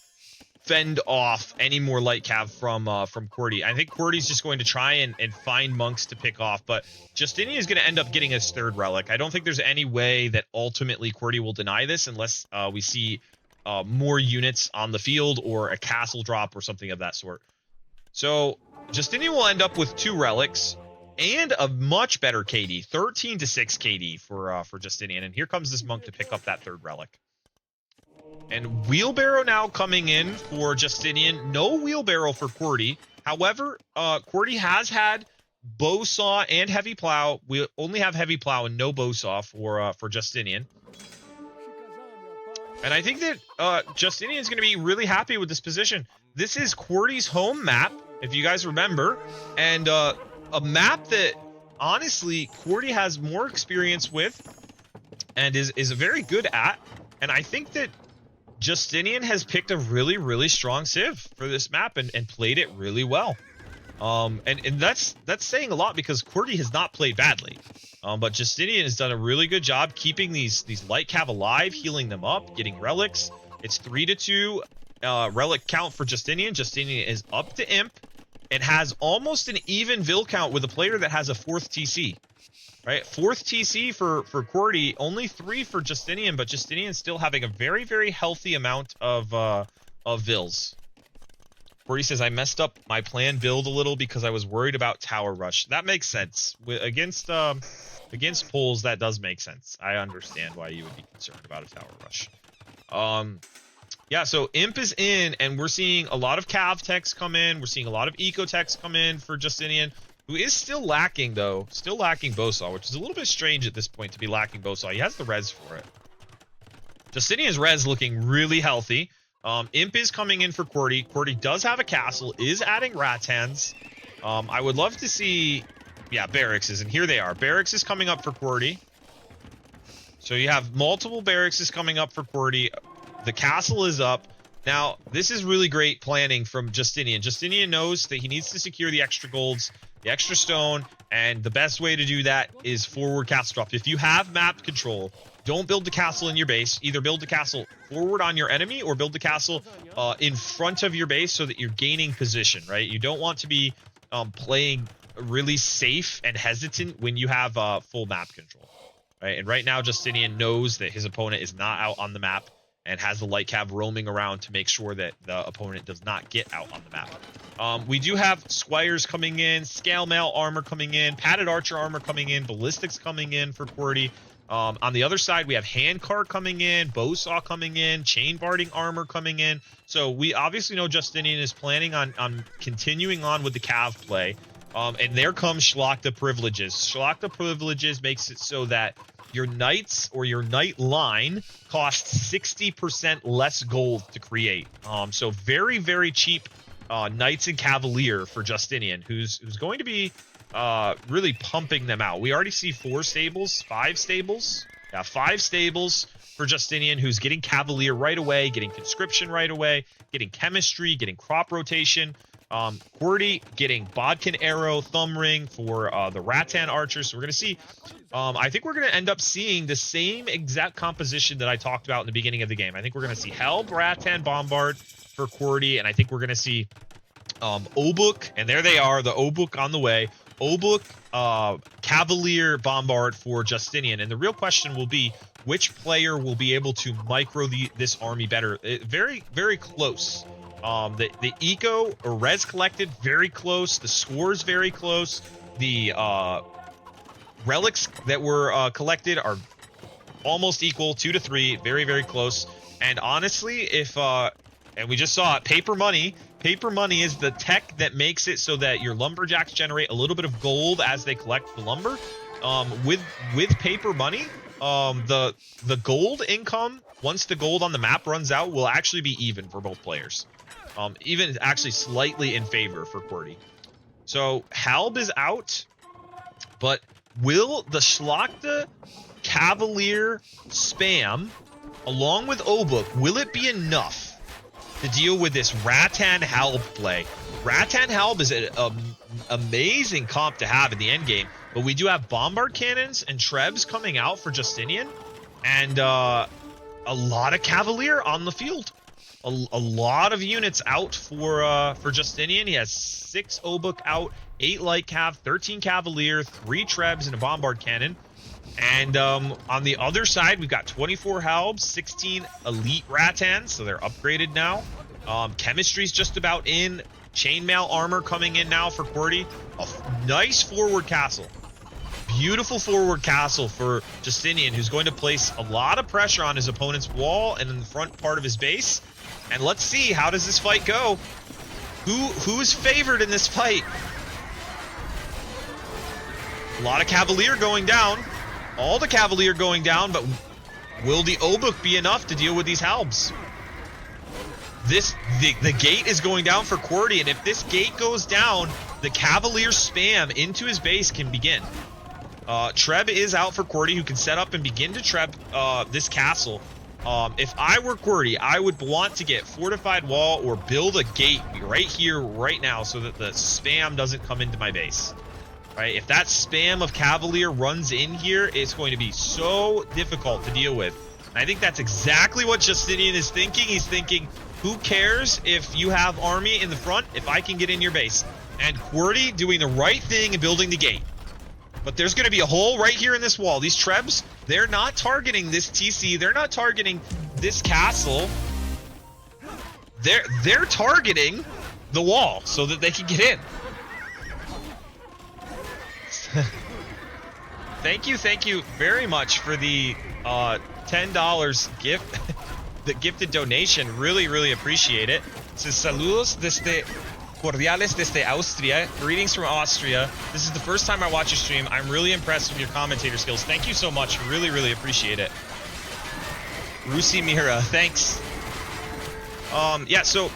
S3: fend off any more light cav from QWERTY. I think QWERTY's just going to try and find monks to pick off, but Justinian is going to end up getting his 3rd relic. I don't think there's any way that ultimately QWERTY will deny this unless we see more units on the field or a castle drop or something of that sort. So Justinian will end up with 2 relics and a much better KD, 13 to 6 KD for Justinian. And here comes this monk to pick up that 3rd relic. And wheelbarrow now coming in for Justinian. No wheelbarrow for QWERTY. However, QWERTY has had bow saw and heavy plow. We only have heavy plow and no bow saw for Justinian. And I think that Justinian is going to be really happy with this position. This is QWERTY's home map, if you guys remember, and a map that honestly QWERTY has more experience with and is very good at. And I think that Justinian has picked a really, really strong civ for this map and played it really well. And that's saying a lot, because QWERTY has not played badly. But Justinian has done a really good job keeping these light cav alive, healing them up, getting relics. It's 3 to 2 relic count for Justinian. Justinian is up to imp and has almost an even vill count with a player that has a 4th TC. Right, 4th TC for QWERTY, only 3 for Justinian, but Justinian still having a very, very healthy amount of vills. QWERTY says, I messed up my planned build a little because I was worried about tower rush. That makes sense. Against Poles, that does make sense. I understand why you would be concerned about a tower rush. Yeah, so imp is in, and we're seeing a lot of cav techs come in. We're seeing a lot of eco techs come in for Justinian, who is still lacking, though. Still lacking Bowsaw, which is a little bit strange at this point to be lacking Bowsaw. He has the res for it. Justinian's res looking really healthy. Imp is coming in for QWERTY. QWERTY does have a castle, is adding Rattans. I would love to see... Yeah, barracks is, and here they are. Barracks is coming up for QWERTY. So you have multiple barracks coming up for QWERTY. The castle is up. Now, this is really great planning from Justinian. Justinian knows that he needs to secure the extra golds, the extra stone, and the best way to do that is forward castle drop. If you have map control, don't build the castle in your base. Either build the castle forward on your enemy or build the castle in front of your base so that you're gaining position, right? You don't want to be playing really safe and hesitant when you have full map control, right? And right now, Justinian knows that his opponent is not out on the map and has the light cav roaming around to make sure that the opponent does not get out on the map. We do have squires coming in, scale mail armor coming in, padded archer armor coming in, ballistics coming in for QWERTY. On the other side, we have handcart coming in, bowsaw coming in, chain barding armor coming in. So we obviously know Justinian is planning on continuing on with the cav play. And there comes Schlachta privileges. Schlachta privileges makes it so that your knights or your knight line costs 60% less gold to create. So very, very cheap knights and cavalier for Justinian, who's going to be really pumping them out. We already see 5 stables. Yeah, 5 stables for Justinian, who's getting cavalier right away, getting conscription right away, getting chemistry, getting crop rotation. QWERTY getting bodkin arrow, thumb ring for the rattan archers. So we're going to see, I think we're going to end up seeing the same exact composition that I talked about in the beginning of the game. I think we're going to see Helm, rattan, bombard for QWERTY, and I think we're going to see Obuk, and there they are, the Obuk on the way. Obuk, Cavalier, Bombard for Justinian. And the real question will be, which player will be able to micro this army better? Very, very close. The eco or res collected, very close. The scores, very close. The relics that were collected are almost equal, 2 to 3, very, very close. And honestly, if and we just saw it, paper money Paper money is the tech that makes it so that your lumberjacks generate a little bit of gold as they collect the lumber. With paper money, the gold income, once the gold on the map runs out, will actually be even for both players. Even actually slightly in favor for QWERTY. So Halb is out, but will the Schlachte Cavalier spam along with Obuk, will it be enough to deal with this Rattan Halb play? Rattan Halb is an amazing comp to have in the end game, but we do have Bombard Cannons and Trebs coming out for Justinian, and a lot of Cavalier on the field. A lot of units out for Justinian. He has 6 Obuk out, 8 Light Cav, 13 Cavalier, 3 Trebs, and a Bombard Cannon. And on the other side, we've got 24 Halbs, 16 Elite Rattans, so they're upgraded now. Chemistry's just about in. Chainmail armor coming in now for QWERTY. A nice forward castle. Beautiful forward castle for Justinian, who's going to place a lot of pressure on his opponent's wall and in the front part of his base. And let's see, how does this fight go? Who's favored in this fight? A lot of Cavalier going down. All the Cavalier going down, but will the Obuk be enough to deal with these Halbs? The gate is going down for QWERTY, and if this gate goes down, the Cavalier spam into his base can begin. Treb is out for QWERTY, who can set up and begin to Treb this castle. If I were QWERTY, I would want to get fortified wall or build a gate right here, right now, so that the spam doesn't come into my base. Right? If that spam of Cavalier runs in here, it's going to be so difficult to deal with. And I think that's exactly what Justinian is thinking. He's thinking, who cares if you have army in the front if I can get in your base? And QWERTY doing the right thing and building the gate. But there's going to be a hole right here in this wall. These Trebs, they're not targeting this TC. They're not targeting this castle. They're targeting the wall so that they can get in. Thank you very much for the $10 gift, the gifted donation. Really appreciate it. It says, saludos desde cordiales desde Austria. Greetings from Austria. This is the first time I watch your stream. I'm really impressed with your commentator skills. Thank you so much. Really appreciate it. Rusi Mira, thanks. Yeah, so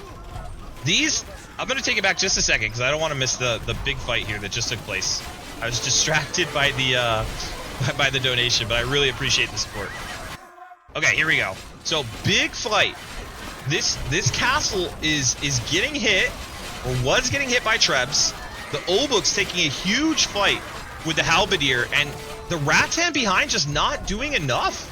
S3: these, I'm gonna take it back just a second because I don't want to miss the big fight here that just took place. I was distracted by the donation, but I really appreciate the support. Okay, here we go. So big fight. This castle is getting hit, or was getting hit by Trebs. The Obuk's taking a huge fight with the Halberdier, and the Rattan behind just not doing enough.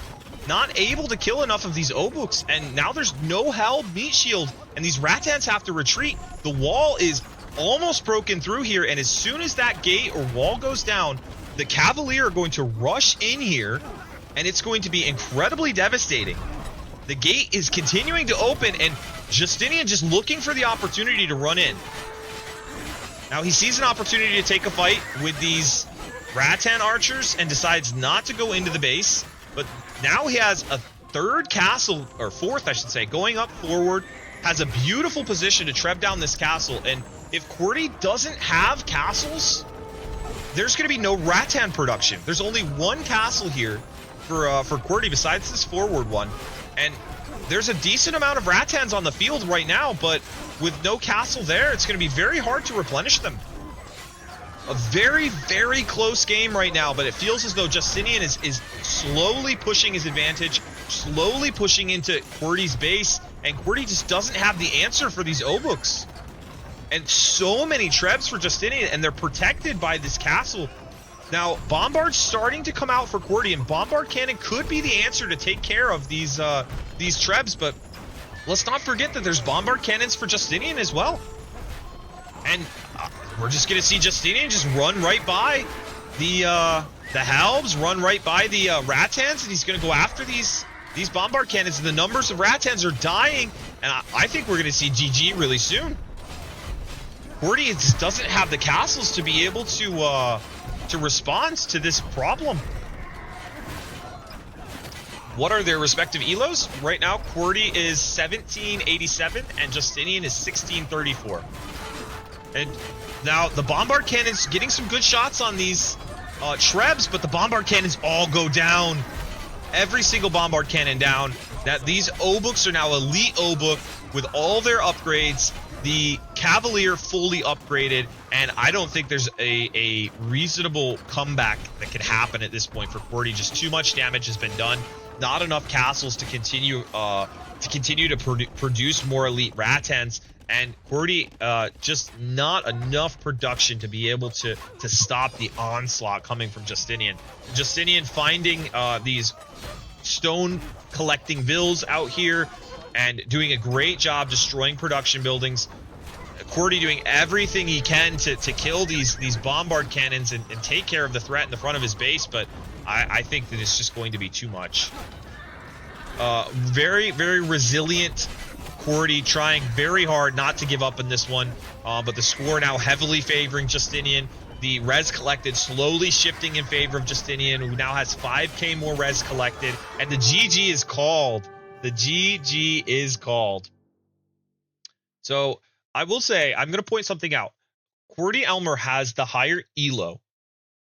S3: Not able to kill enough of these Obuks, and now there's no Halb meat shield, and these Rattans have to retreat. The wall is almost broken through here, and as soon as that gate or wall goes down, the Cavalier are going to rush in here, and it's going to be incredibly devastating. The gate is continuing to open, and Justinian just looking for the opportunity to run in. Now he sees an opportunity to take a fight with these Rattan archers and decides not to go into the base, but now he has a third castle, or fourth I should say, going up forward, has a beautiful position to treb down this castle, and if QWERTY doesn't have castles, there's going to be no Rattan production. There's only one castle here for QWERTY besides this forward one, and there's a decent amount of Rattans on the field right now, but with no castle there, it's going to be very hard to replenish them. A very close game right now, but it feels as though Justinian is slowly pushing his advantage, slowly pushing into QWERTY's base, and QWERTY just doesn't have the answer for these Obuks. And so many Trebs for Justinian, and they're protected by this castle. Now, Bombard's starting to come out for QWERTY, and Bombard Cannon could be the answer to take care of these Trebs, but let's not forget that there's Bombard Cannons for Justinian as well. And we're just going to see Justinian just run right by the Halbs, run right by the Rattans, and he's going to go after these Bombard Cannons, and the numbers of Rattans are dying, and I think we're going to see GG really soon. QWERTY just doesn't have the castles to be able to respond to this problem. What are their respective elos? Right now, QWERTY is 1787 and Justinian is 1634. And now the bombard cannon's getting some good shots on these Trebs, but the bombard cannons all go down. Every single bombard cannon down. That these O-books are now elite O-book with all their upgrades. The Cavalier fully upgraded, and I don't think there's a reasonable comeback that could happen at this point for QWERTY. Just too much damage has been done. Not enough castles to continue to produce more elite Rattans, and QWERTY just not enough production to be able to stop the onslaught coming from Justinian. Justinian finding these stone collecting vills out here and doing a great job destroying production buildings. QWERTY doing everything he can to kill these bombard cannons and take care of the threat in the front of his base, but I think that it's just going to be too much. Very, very resilient QWERTY, trying very hard not to give up in this one, but the score now heavily favoring Justinian. The res collected slowly shifting in favor of Justinian, who now has 5k more res collected, and the GG is called. The GG is called. So I will say, I'm going to point something out. QwertyElmer has the higher elo,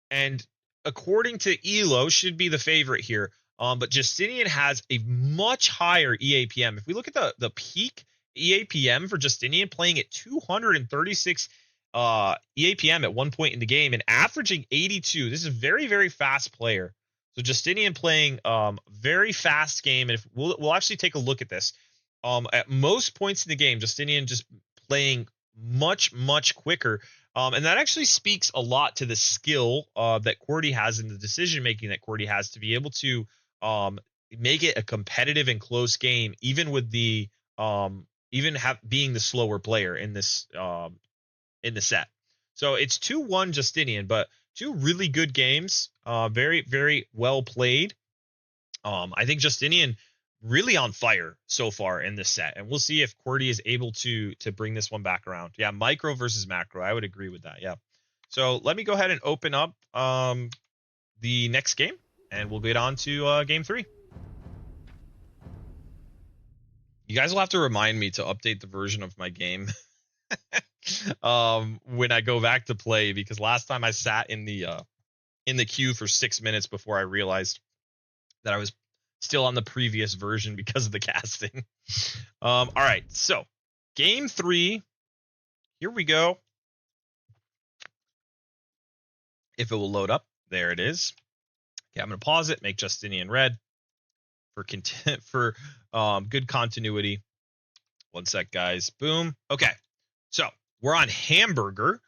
S3: and according to elo, should be the favorite here. But Justinian has a much higher EAPM. If we look at the peak EAPM for Justinian, playing at 236 EAPM at one point in the game and averaging 82. This is a very, very fast player. So Justinian playing very fast game, and if we'll actually take a look at this. At most points in the game, Justinian just playing much, much quicker. And that actually speaks a lot to the skill that QWERTY has and the decision making that QWERTY has to be able to make it a competitive and close game, even with the being the slower player in this in the set. So it's 2-1 Justinian, but two really good games. Very, very well played. I think Justinian really on fire so far in this set, and we'll see if QWERTY is able to bring this one back around. Yeah, micro versus macro. I would agree with that. Yeah. So let me go ahead and open up the next game, and we'll get on to game 3. You guys will have to remind me to update the version of my game when I go back to play, because last time I sat in the queue for 6 minutes before I realized that I was still on the previous version because of the casting. All right, so game 3. Here we go. If it will load up, there it is. Okay, I'm gonna pause it, make Justinian red for good continuity. One sec, guys. Boom. Okay, so we're on Hamburger.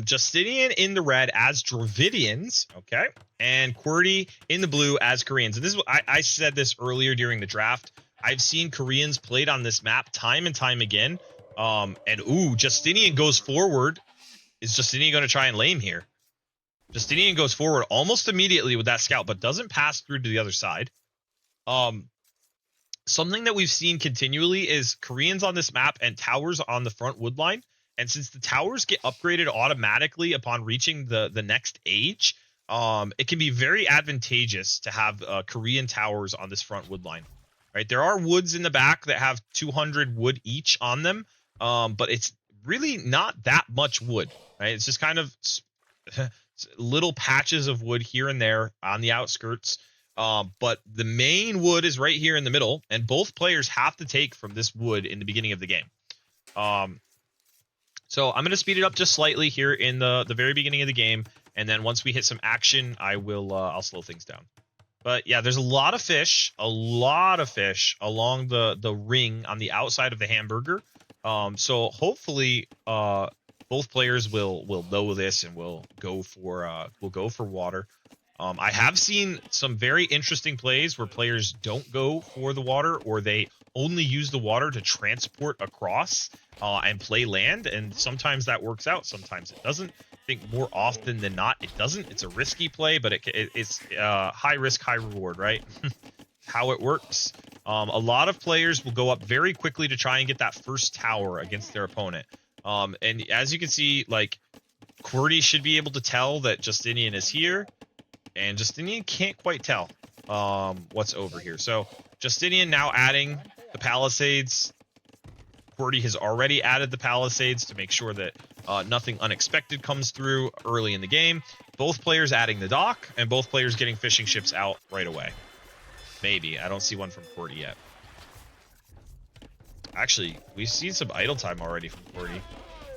S3: Justinian in the red as Dravidians, okay, and QWERTY in the blue as Koreans. And this is what I said this earlier during the draft. I've seen Koreans played on this map time and time again. And ooh, Justinian goes forward. Is Justinian going to try and lame here? Justinian goes forward almost immediately with that scout, but doesn't pass through to the other side. Something that we've seen continually is Koreans on this map and towers on the front wood line. And since the towers get upgraded automatically upon reaching the next age, it can be very advantageous to have Korean towers on this front wood line. Right, there are woods in the back that have 200 wood each on them, but it's really not that much wood. Right, it's just kind of little patches of wood here and there on the outskirts. But the main wood is right here in the middle, and both players have to take from this wood in the beginning of the game. So I'm going to speed it up just slightly here in the very beginning of the game, and then once we hit some action, I'll slow things down. But yeah, there's a lot of fish along the ring on the outside of the Hamburger. So hopefully both players will know this and will go for water. I have seen some very interesting plays where players don't go for the water, or they only use the water to transport across and play land, and sometimes that works out, sometimes it doesn't. I think more often than not it doesn't. It's a risky play, but it's high risk, high reward, right? How it works. A lot of players will go up very quickly to try and get that first tower against their opponent. And as you can see, like, QWERTY should be able to tell that Justinian is here, and Justinian can't quite tell. what's over here. So Justinian now adding the palisades. QWERTY has already added the palisades to make sure that nothing unexpected comes through early in the game. Both players adding the dock, and both players getting fishing ships out right away. Maybe. I don't see one from QWERTY yet. Actually, we've seen some idle time already from QWERTY.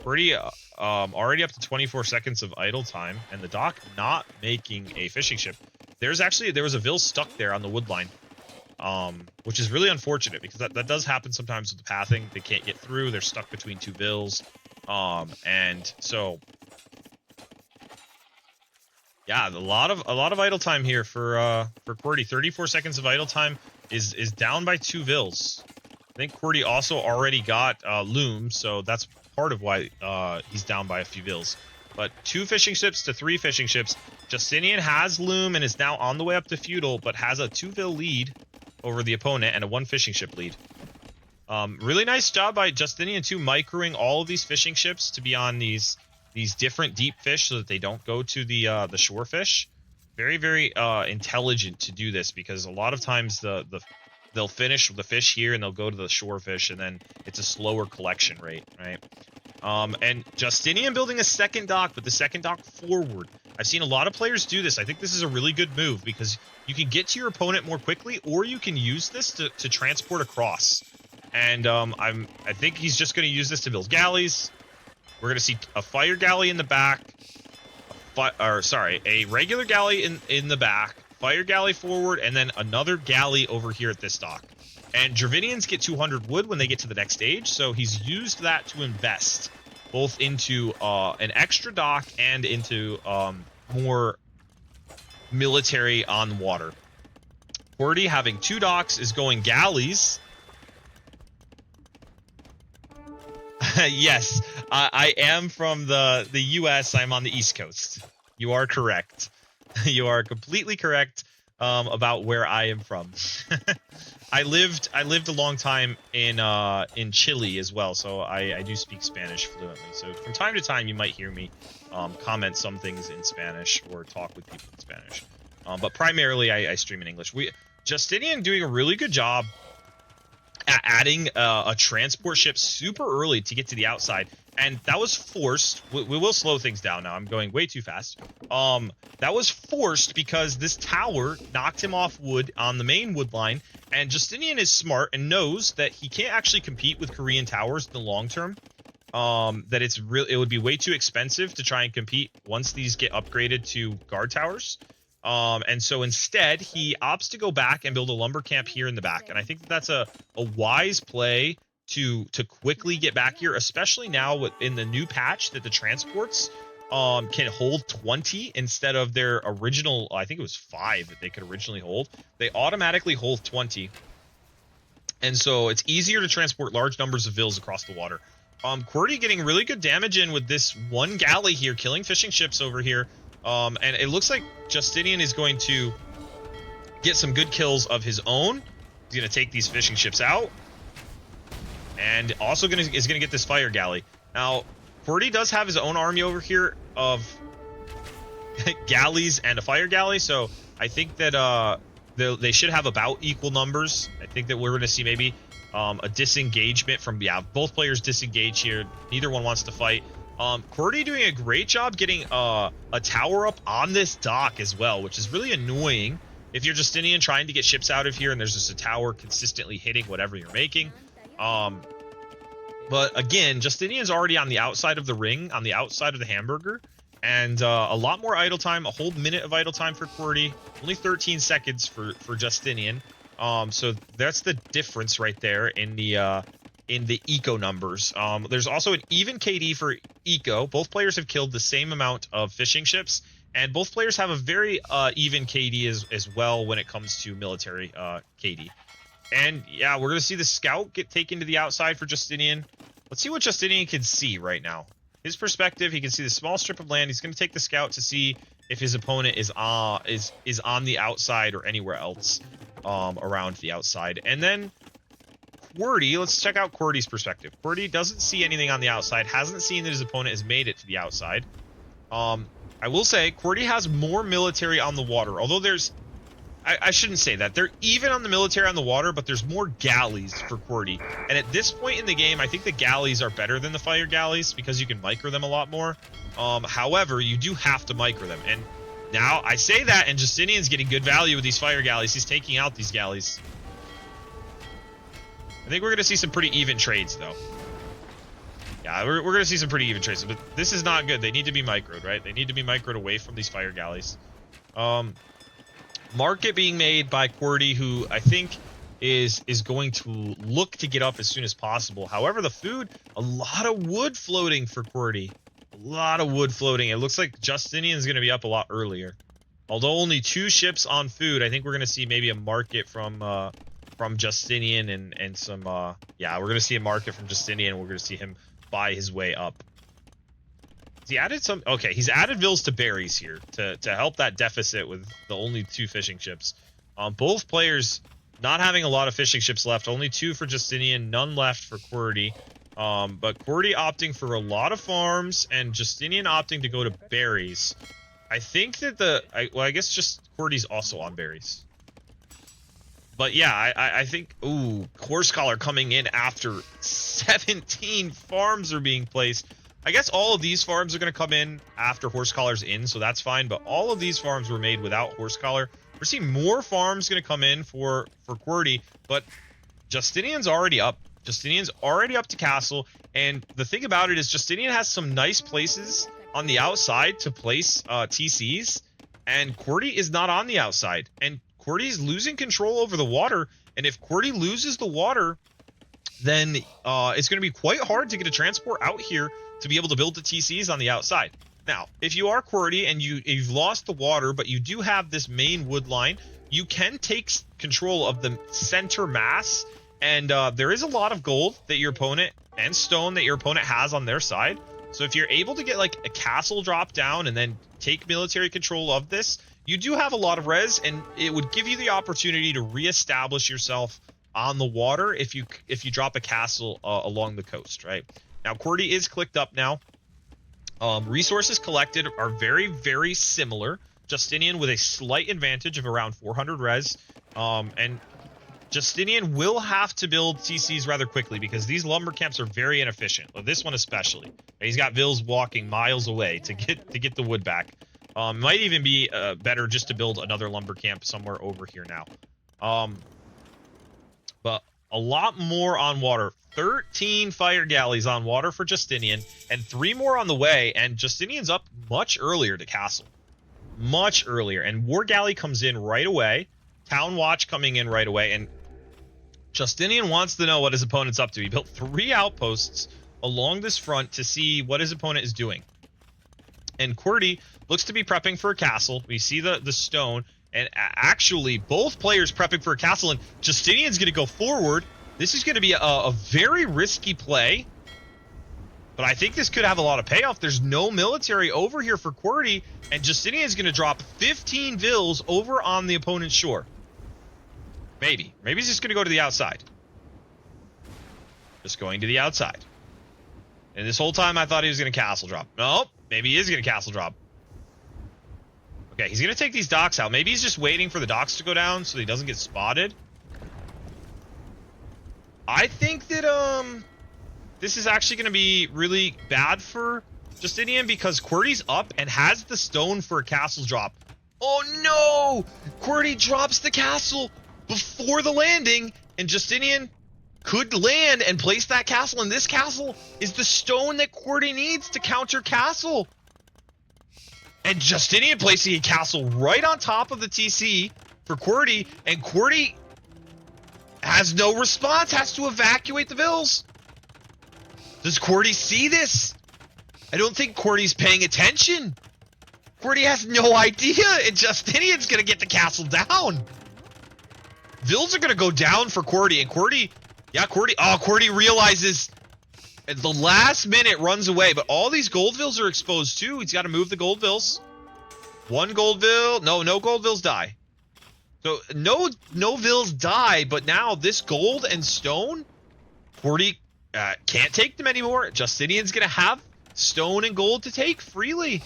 S3: QWERTY already up to 24 seconds of idle time, and the dock not making a fishing ship. There was a Vil stuck there on the wood line, which is really unfortunate because that does happen sometimes with the pathing. They can't get through. They're stuck between two Vils, and so yeah, a lot of idle time here for QWERTY. 34 seconds of idle time is down by two Vils. I think QWERTY also already got Loom, so that's part of why he's down by a few Vils. But 2 fishing ships to 3 fishing ships. Justinian has Loom and is now on the way up to Feudal, but has a 2 Vil lead over the opponent and a 1 fishing ship lead. Really nice job by Justinian too, microing all of these fishing ships to be on these different deep fish so that they don't go to the shore fish. Very, very intelligent to do this, because a lot of times they'll finish the fish here and they'll go to the shore fish, and then it's a slower collection rate, right? And Justinian building a second dock, but the second dock forward. I've seen a lot of players do this. I think this is a really good move because you can get to your opponent more quickly, or you can use this to transport across. And I think he's just going to use this to build galleys. We're going to see a fire galley in the back, a regular galley in the back, fire galley forward, and then another galley over here at this dock. And Dravinians get 200 wood when they get to the next stage, so he's used that to invest both into an extra dock and into more military on water. QWERTY having 2 docks is going galleys. Yes, I am from the U.S. I'm on the East Coast. You are correct. You are completely correct about where I am from. I lived a long time in Chile as well, so I do speak Spanish fluently. So from time to time, you might hear me comment some things in Spanish or talk with people in Spanish. But primarily, I stream in English. Justinian doing a really good job at adding a transport ship super early to get to the outside, and that was forced. We will slow things down now. I'm going way too fast. That was forced because this tower knocked him off wood on the main wood line, and Justinian is smart and knows that he can't actually compete with Korean towers in the long term. That it would be way too expensive to try and compete once these get upgraded to guard towers. And so instead, he opts to go back and build a lumber camp here in the back. And I think that's a wise play to quickly get back here, especially now in the new patch that the transports can hold 20 instead of their original, I think it was 5 that they could originally hold. They automatically hold 20. And so it's easier to transport large numbers of Vils across the water. QWERTY getting really good damage in with this 1 galley here, killing fishing ships over here. And it looks like Justinian is going to get some good kills of his own. He's going to take these fishing ships out. And also is going to get this fire galley. Now, QWERTY does have his own army over here of galleys and a fire galley. So I think that they should have about equal numbers. I think that we're going to see maybe a disengagement from, both players disengage here. Neither one wants to fight. QWERTY doing a great job getting a tower up on this dock as well, which is really annoying if you're Justinian trying to get ships out of here and there's just a tower consistently hitting whatever you're making. But again, Justinian's already on the outside of the ring, on the outside of the hamburger, and a lot more idle time, a whole minute of idle time for QWERTY, only 13 seconds for Justinian. So that's the difference right there in the eco numbers. There's also an even KD for eco. Both players have killed the same amount of fishing ships, and both players have a very even KD as well when it comes to military KD. And yeah, we're going to see the scout get taken to the outside for Justinian. Let's see what Justinian can see right now. His perspective, he can see the small strip of land. He's going to take the scout to see if his opponent is on the outside or anywhere else around the outside. And then QWERTY, let's check out QWERTY's perspective. QWERTY doesn't see anything on the outside, hasn't seen that his opponent has made it to the outside. I will say, QWERTY has more military on the water, although there's I shouldn't say that. They're even on the military on the water, but there's more galleys for QWERTY. And at this point in the game, I think the galleys are better than the fire galleys because you can micro them a lot more. However, you do have to micro them. And now I say that, and Justinian's getting good value with these fire galleys. He's taking out these galleys. I think we're going to see some pretty even trades, though. Yeah, we're going to see some pretty even trades. But this is not good. They need to be microed, right? They need to be microed away from these fire galleys. Market being made by QWERTY, who I think is going to look to get up as soon as possible. However, the food, a lot of wood floating for QWERTY. A lot of wood floating. It looks like Justinian's going to be up a lot earlier. Although only 2 ships on food, I think we're going to see maybe a market from Justinian and some yeah, we're going to see a market from Justinian. We're going to see him buy his way up. He added some. Okay, he's added vills to berries here to help that deficit with the only 2 fishing ships. Both players not having a lot of fishing ships left. Only 2 for Justinian, none left for QWERTY. But QWERTY opting for a lot of farms and Justinian opting to go to berries. I think that I guess just QWERTY's also on berries. But yeah, I think, ooh, horse collar coming in after 17 farms are being placed. I guess all of these farms are going to come in after horse collar's in, so that's fine. But all of these farms were made without horse collar. We're seeing more farms going to come in for QWERTY, but Justinian's already up. Justinian's already up to castle, and the thing about it is Justinian has some nice places on the outside to place TCs, and QWERTY is not on the outside. And QWERTY is losing control over the water, and if QWERTY loses the water, then it's going to be quite hard to get a transport out here to be able to build the TCs on the outside. Now, if you are QWERTY and you've lost the water, but you do have this main wood line, you can take control of the center mass, and there is a lot of gold that your opponent and stone that your opponent has on their side. So if you're able to get like a castle drop down and then take military control of this, you do have a lot of res, and it would give you the opportunity to reestablish yourself on the water if you drop a castle along the coast, right? Now, QWERTY is clicked up now. Resources collected are very, very similar. Justinian with a slight advantage of around 400 res. And Justinian will have to build TCs rather quickly because these lumber camps are very inefficient. Well, this one especially. He's got vills walking miles away to get the wood back. Might even be better just to build another lumber camp somewhere over here now. But a lot more on water. 13 fire galleys on water for Justinian, and 3 more on the way, and Justinian's up much earlier to castle. Much earlier, and War Galley comes in right away. Town Watch coming in right away, and Justinian wants to know what his opponent's up to. He built 3 outposts along this front to see what his opponent is doing. And QWERTY looks to be prepping for a castle. We see the stone, and actually both players prepping for a castle, and Justinian's going to go forward. This is going to be a very risky play, but I think this could have a lot of payoff. There's no military over here for QWERTY, and Justinian's going to drop 15 vills over on the opponent's shore. Maybe he's just going to go to the outside. Just going to the outside. And this whole time I thought he was going to castle drop. Nope, maybe he is going to castle drop. Okay, he's going to take these docks out. Maybe he's just waiting for the docks to go down so he doesn't get spotted. I think that this is actually going to be really bad for Justinian because QWERTY's up and has the stone for a castle drop. Oh no! QWERTY drops the castle before the landing, and Justinian could land and place that castle, and this castle is the stone that QWERTY needs to counter castle. And Justinian placing a castle right on top of the TC for QWERTY, and QWERTY has no response, has to evacuate the vills. Does QWERTY see this? I don't think QWERTY's paying attention. QWERTY has no idea, and Justinian's going to get the castle down. Vills are going to go down for QWERTY, and QWERTY, yeah, QWERTY realizes at the last minute runs away, but all these gold vills are exposed too. He's got to move the gold vills. 1 gold vill, no gold vills die. So no vills die, but now this gold and stone, QWERTY can't take them anymore. Justinian's going to have stone and gold to take freely.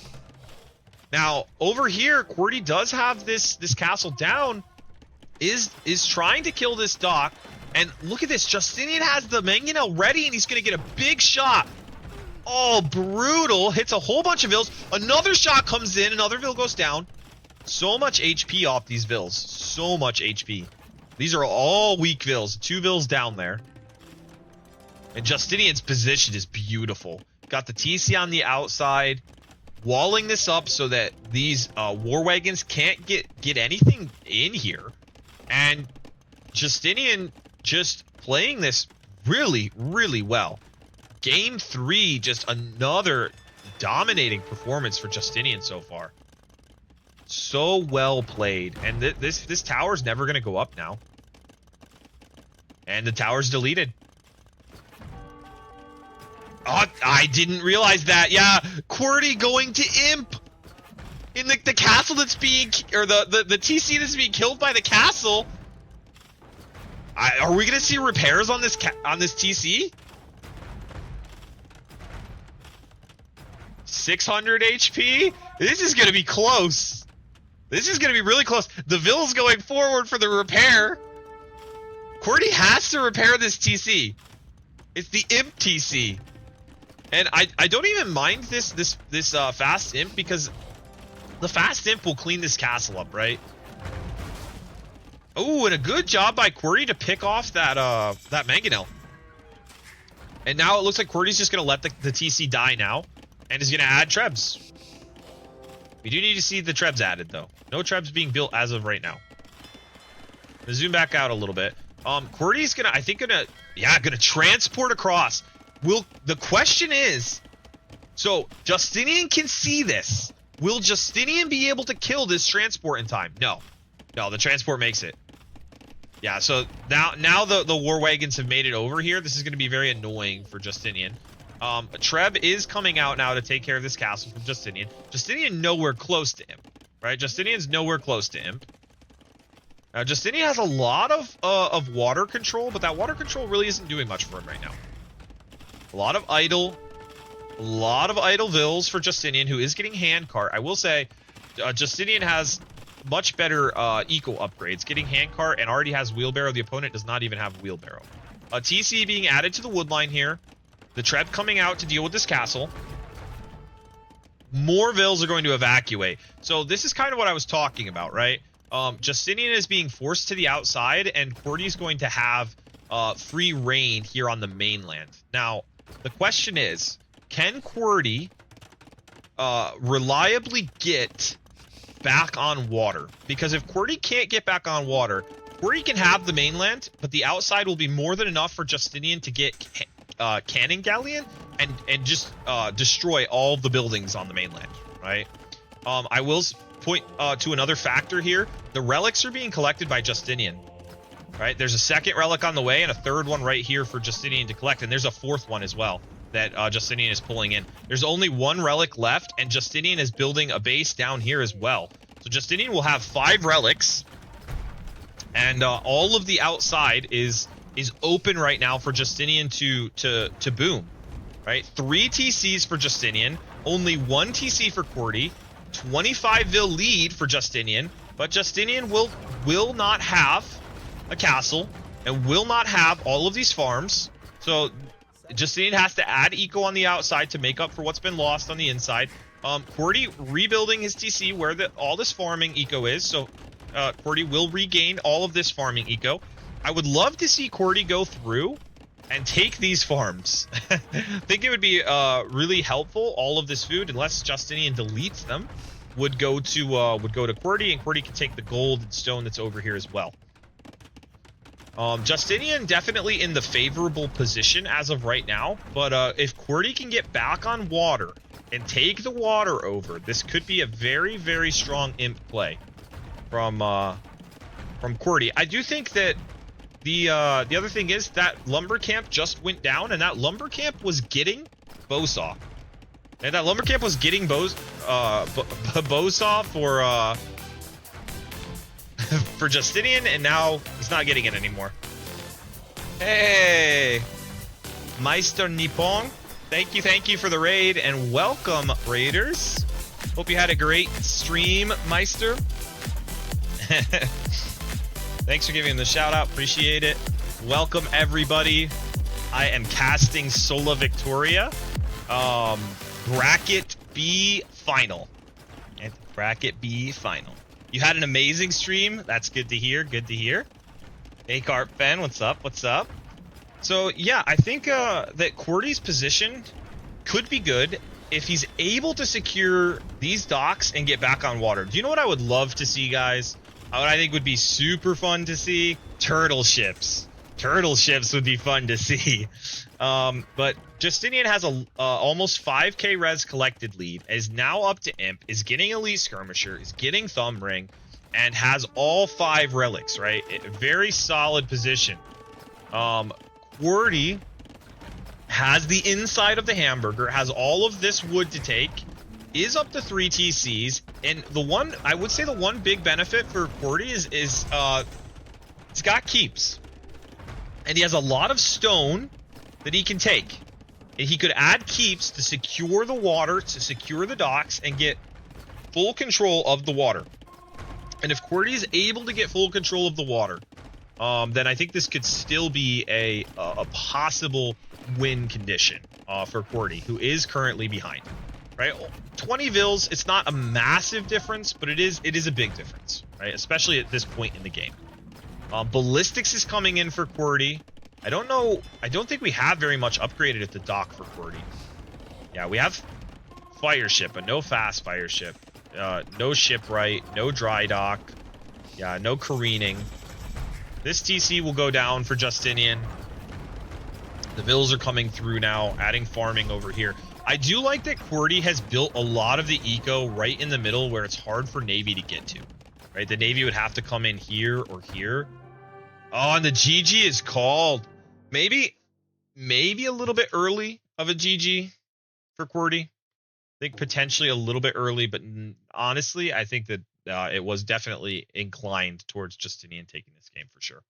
S3: Now, over here, QWERTY does have this castle down, is trying to kill this dock. And look at this. Justinian has the mangonel ready, and he's going to get a big shot. Oh, brutal. Hits a whole bunch of vills. Another shot comes in. Another vill goes down. So much HP off these vills. So much HP. These are all weak vills. 2 vills down there. And Justinian's position is beautiful. Got the TC on the outside. Walling this up so that these war wagons can't get anything in here. And Justinian just playing this really, really well. Game 3, just another dominating performance for Justinian so far. So well played. And this tower's never going to go up now. And the tower's deleted. Oh, I didn't realize that. Yeah, QWERTY going to Imp. In the castle that's being... Or the TC that's being killed by the castle. Are we going to see repairs on this TC? 600 HP? This is going to be close. This is going to be really close. The Vill's going forward for the repair. QWERTY has to repair this TC. It's the Imp TC. And I don't even mind this fast Imp, because the fast Imp will clean this castle up, right? Oh, and a good job by QWERTY to pick off that mangonel. And now it looks like QWERTY's just going to let the TC die now. And is going to add trebs. We do need to see the trebs added, though. No trebs being built as of right now. I'm gonna zoom back out a little bit. QWERTY's going to, I think, going to transport across. The question is, so Justinian can see this. Will Justinian be able to kill this transport in time? No. No, the transport makes it. Yeah, so now the war wagons have made it over here. This is going to be very annoying for Justinian. Treb is coming out now to take care of this castle from Justinian. Justinian nowhere close to Imp, right? Justinian's nowhere close to Imp. Now, Justinian has a lot of water control, but that water control really isn't doing much for him right now. A lot of idle vills for Justinian, who is getting handcart. I will say, Justinian has much better eco upgrades. Getting handcart and already has wheelbarrow. The opponent does not even have wheelbarrow. TC being added to the wood line here. The Treb coming out to deal with this castle. More vills are going to evacuate. So this is kind of what I was talking about, right? Justinian is being forced to the outside, and QWERTY is going to have free reign here on the mainland. Now, the question is, can QWERTY reliably get back on water? Because if QWERTY can't get back on water, QWERTY can have the mainland, but the outside will be more than enough for Justinian to get cannon galleon and just destroy all the buildings on the mainland, right? I will point to another factor here. The relics are being collected by Justinian, right? There's a second relic on the way and a third one right here for Justinian to collect, and there's a fourth one as well that Justinian is pulling in. There's only one relic left, and Justinian is building a base down here as well. So Justinian will have 5 relics, and all of the outside is open right now for Justinian to boom, right? 3 TCs for Justinian, only 1 TC for QWERTY, 25 vil lead for Justinian, but Justinian will not have a castle and will not have all of these farms. So Justinian has to add eco on the outside to make up for what's been lost on the inside. QWERTY rebuilding his TC where all this farming eco is, so QWERTY will regain all of this farming eco. I would love to see QWERTY go through and take these farms. I think it would be really helpful. All of this food, unless Justinian deletes them, would go to QWERTY, and QWERTY can take the gold and stone that's over here as well. Justinian definitely in the favorable position as of right now, but if QWERTY can get back on water and take the water over, this could be a very, very strong imp play from QWERTY. I do think that the other thing is that lumber camp just went down, and that lumber camp was getting bowsaw. And that lumber camp was getting bowsaw for Justinian, and now he's not getting it anymore. Hey, Meister Nippon, thank you for the raid, and welcome, raiders. Hope you had a great stream, Meister. Thanks for giving him the shout out. Appreciate it. Welcome everybody. I am casting Sola Victoria. Bracket B final. And bracket B final. You had an amazing stream. That's good to hear. Good to hear. Hey Carp fan, what's up? What's up? So yeah, I think that QWERTY's position could be good if he's able to secure these docks and get back on water. Do you know what I would love to see, guys? What I think would be super fun to see? Turtle ships. Turtle ships would be fun to see. But Justinian has a almost 5k res collected lead, is now up to Imp, is getting Elite Skirmisher, is getting Thumb Ring, and has all 5 relics, right? A very solid position. QWERTY has the inside of the hamburger, has all of this wood to take, is up to 3 TCs, and the one, I would say the one big benefit for QWERTY is he's got keeps. And he has a lot of stone that he can take. And he could add keeps to secure the water, to secure the docks, and get full control of the water. And if QWERTY is able to get full control of the water, then I think this could still be a possible win condition for QWERTY, who is currently behind. Right, 20 Vils, it's not a massive difference, but it is a big difference, right? Especially at this point in the game. Ballistics is coming in for QWERTY. I don't think we have very much upgraded at the dock for QWERTY. Yeah, we have fire ship, but no fast fire ship. No shipwright, no dry dock. Yeah, no careening. This TC will go down for Justinian. The Vils are coming through now, adding farming over here. I do like that QWERTY has built a lot of the eco right in the middle where it's hard for Navy to get to. Right, the Navy would have to come in here or here. Oh, and the GG is called. Maybe a little bit early of a GG for QWERTY. I think potentially a little bit early, but honestly, I think that it was definitely inclined towards Justinian taking this game for sure.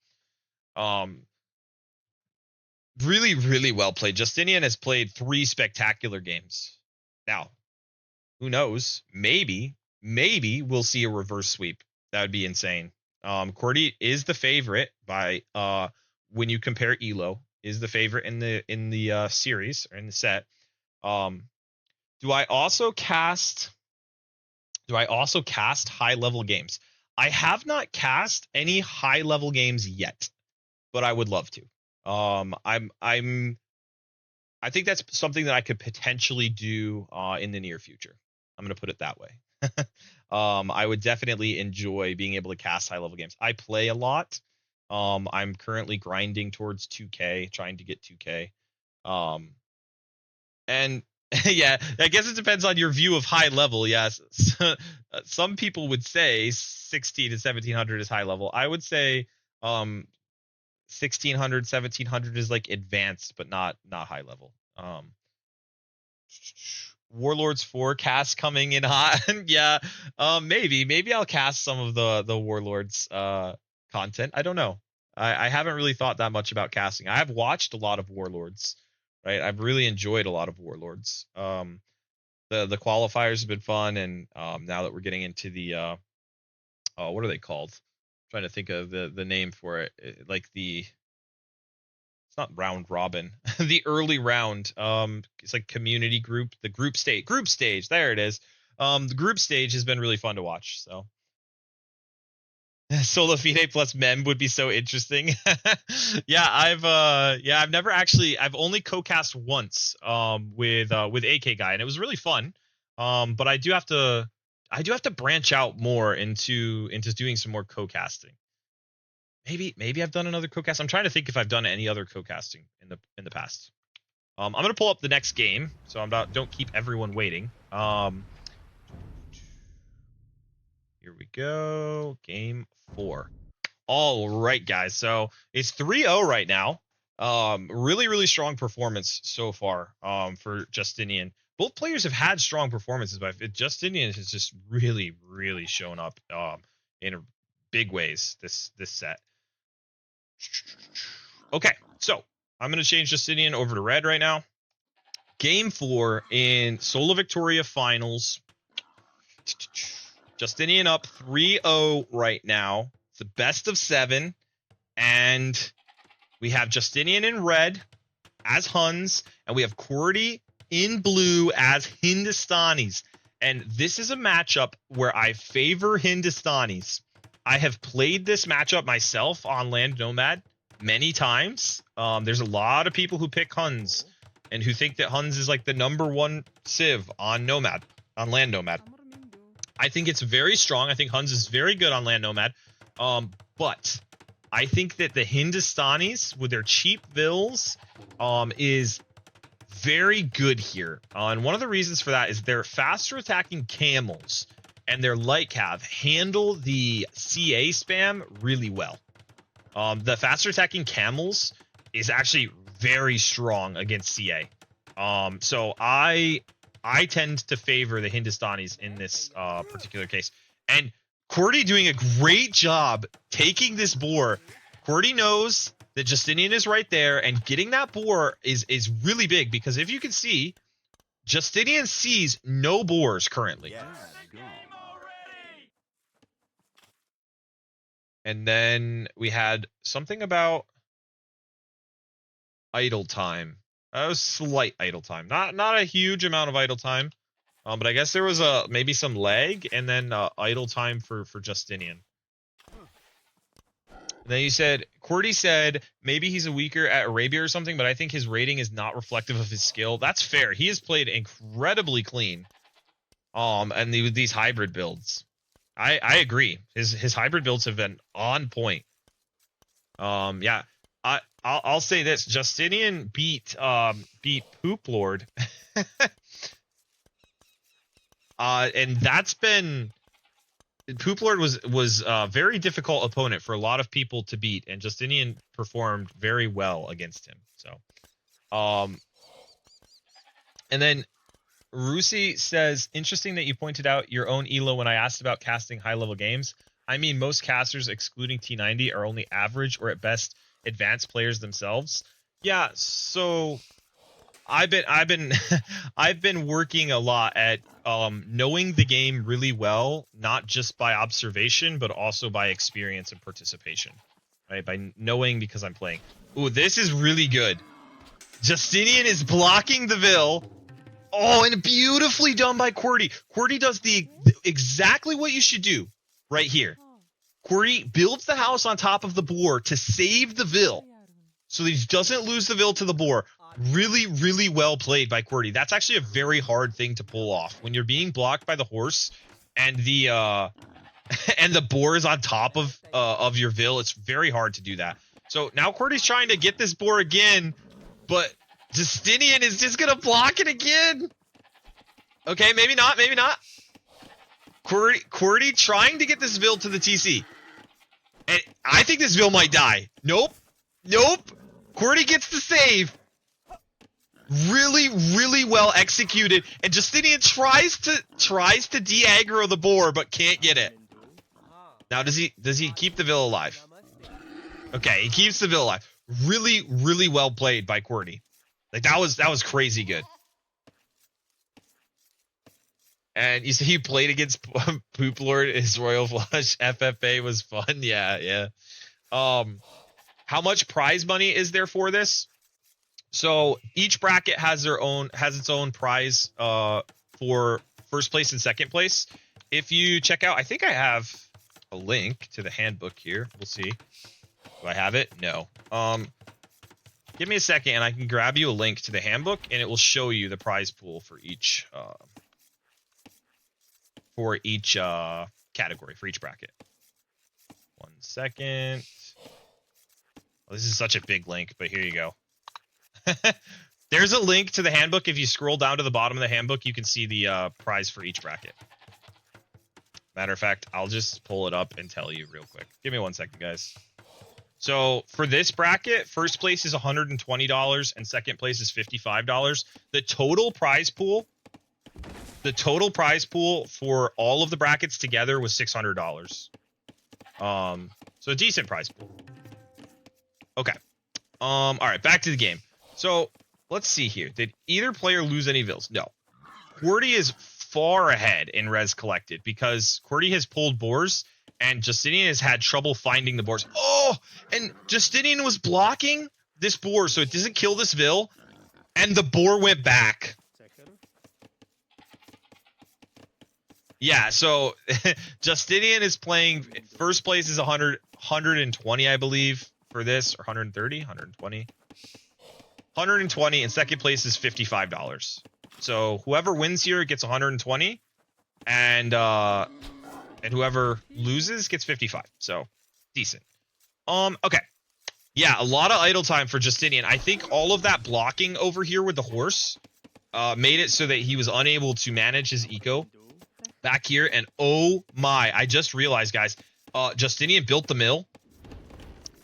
S3: Really, really well played. Justinian has played 3 spectacular games. Now, who knows? Maybe we'll see a reverse sweep. That would be insane. QWERTY is the favorite by when you compare Elo, is the favorite in the series or in the set. Do I also cast high level games? I have not cast any high level games yet, but I would love to. I think that's something that I could potentially do in the near future. I'm going to put it that way. I would definitely enjoy being able to cast high level games. I play a lot. I'm currently grinding towards 2K, trying to get 2K. And yeah, I guess it depends on your view of high level. Yes. Some people would say 16 to 1700 is high level. I would say 1600, 1700 is like advanced, but not high level. Warlords 4 cast coming in hot. Yeah, maybe I'll cast some of the Warlords content. I don't know. I haven't really thought that much about casting. I have watched a lot of Warlords, right? I've really enjoyed a lot of Warlords. The qualifiers have been fun, and now that we're getting into the what are they called? I'm trying to think of the name for it. Like it's not round robin. The early round. It's like community group, the group stage. There it is. The group stage has been really fun to watch. So Sola Fide plus Mem would be so interesting. Yeah, I've only co-cast once with AK Guy, and it was really fun. But I do have to branch out more into doing some more co-casting. Maybe I've done another co-cast. I'm trying to think if I've done any other co-casting in the past. I'm gonna pull up the next game, so don't keep everyone waiting. Here we go. Game 4. All right, guys. So it's 3-0 right now. Really, really strong performance so far for Justinian. Both players have had strong performances, but Justinian has just really, really shown up in big ways this set. Okay, so I'm going to change Justinian over to red right now. Game 4 in Sola Victoria Finals. Justinian up 3-0 right now. It's a best of 7, and we have Justinian in red as Huns, and we have QWERTY in blue as Hindustanis. And this is a matchup where I favor Hindustanis. I have played this matchup myself on Land Nomad many times. There's a lot of people who pick Huns and who think that Huns is like the #1 civ on Nomad, on Land Nomad. I think it's very strong. I think Huns is very good on Land Nomad. But I think that the Hindustanis with their cheap vills is very good here. And one of the reasons for that is their faster attacking camels and their light cav handle the CA spam really well. The faster attacking camels is actually very strong against CA. So I tend to favor the Hindustanis in this particular case. And QWERTY doing a great job taking this boar. QWERTY knows that Justinian is right there, and getting that boar is really big, because if you can see, Justinian sees no boars currently. And then we had something about idle time. That was slight idle time. Not a huge amount of idle time. But I guess there was maybe some lag, and then idle time for Justinian. And then you said, QWERTY said maybe he's a weaker at Arabia or something, but I think his rating is not reflective of his skill. That's fair. He has played incredibly clean. And these hybrid builds. I agree. His hybrid builds have been on point. Yeah. I'll say this: Justinian beat Poop Lord, and that's been Poop Lord was a very difficult opponent for a lot of people to beat, and Justinian performed very well against him. So, and then Rusi says, interesting that you pointed out your own elo when I asked about casting high level games. I mean, most casters, excluding T90, are only average or at best advanced players themselves. Yeah, so I've been working a lot at knowing the game really well, not just by observation, but also by experience and participation. Right? By knowing because I'm playing. Ooh, this is really good. Justinian is blocking the Vil. Oh, and beautifully done by QWERTY. QWERTY does exactly what you should do right here. QWERTY builds the house on top of the boar to save the Vil, so that he doesn't lose the Vil to the boar. Really, really well played by QWERTY. That's actually a very hard thing to pull off when you're being blocked by the horse and the and the boar is on top of your Vil. It's very hard to do that. So now QWERTY's trying to get this boar again, but Justinian is just gonna block it again. Okay, maybe not. Maybe not. QWERTY trying to get this Vil to the TC. And I think this Vil might die. Nope. Nope. QWERTY gets the save. Really, really well executed. And Justinian tries to de-aggro the boar, but can't get it. Now does he keep the Vil alive? Okay, he keeps the Vil alive. Really, really well played by QWERTY. Like that was crazy good. And you see he played against Poop Lord, his Royal Flush. FFA was fun. Yeah. How much prize money is there for this? So each bracket has its own prize for first place and second place. If you check out, I think I have a link to the handbook here. We'll see. Do I have it? No. Give me a second and I can grab you a link to the handbook, and it will show you the prize pool for each category, for each bracket. 1 second. Well, this is such a big link, but here you go. There's a link to the handbook. If you scroll down to the bottom of the handbook, you can see the prize for each bracket. Matter of fact, I'll just pull it up and tell you real quick. Give me 1 second, guys. So for this bracket, first place is $120 and second place is $55. The total prize pool for all of the brackets together was $600. So a decent prize pool. Okay. All right, back to the game. So let's see here. Did either player lose any Vils? No. QWERTY is far ahead in res collected because QWERTY has pulled boars and Justinian has had trouble finding the boars. Oh, and Justinian was blocking this boar so it doesn't kill this Vil, and the boar went back. Yeah, so Justinian is playing. First place is 120, I believe, for this, or 130, 120. 120, and second place is $55. So whoever wins here gets 120, and whoever loses gets 55. So decent. Okay. Yeah, a lot of idle time for Justinian. I think all of that blocking over here with the horse made it so that he was unable to manage his eco back here. And oh my, I just realized, guys, Justinian built the mill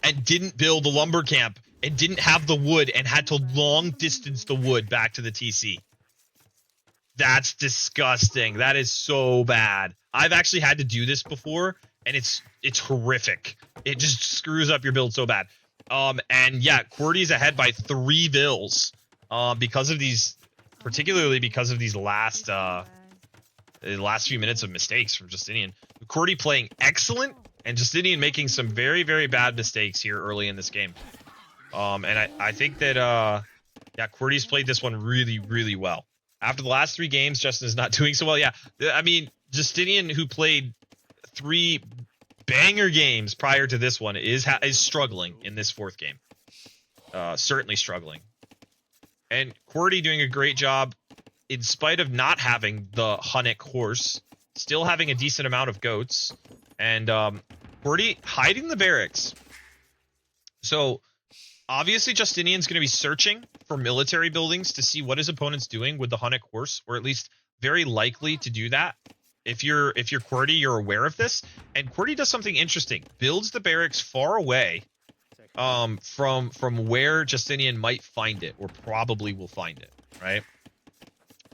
S3: and didn't build the lumber camp and didn't have the wood and had to long distance the wood back to the TC. That's disgusting. That is so bad. I've actually had to do this before, and it's horrific. It just screws up your build so bad. And yeah, QWERTY's ahead by 3 Vils because of these, particularly because of these last few minutes of mistakes from Justinian. QWERTY playing excellent, and Justinian making some very, very bad mistakes here early in this game. And I think that yeah, QWERTY's played this one really, really well. After the last 3 games, Justin is not doing so well. Yeah, I mean, Justinian, who played 3 banger games prior to this one, is struggling in this 4th game. Certainly struggling. And QWERTY doing a great job, in spite of not having the Hunnic horse, still having a decent amount of goats, and QWERTY hiding the barracks. So obviously Justinian's going to be searching for military buildings to see what his opponent's doing with the Hunnic horse, or at least very likely to do that. If you're QWERTY, you're aware of this. And QWERTY does something interesting. Builds the barracks far away from where Justinian might find it, or probably will find it, right?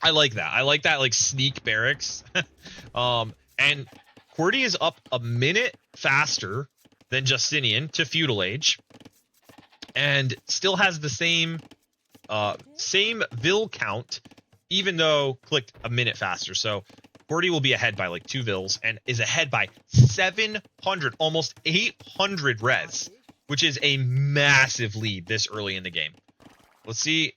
S3: I like that. I like that, like, sneak barracks. And QWERTY is up a minute faster than Justinian to feudal age, and still has the same Vil count, even though clicked a minute faster. So QWERTY will be ahead by like 2 Vils and is ahead by 700, almost 800 res, which is a massive lead this early in the game. Let's see.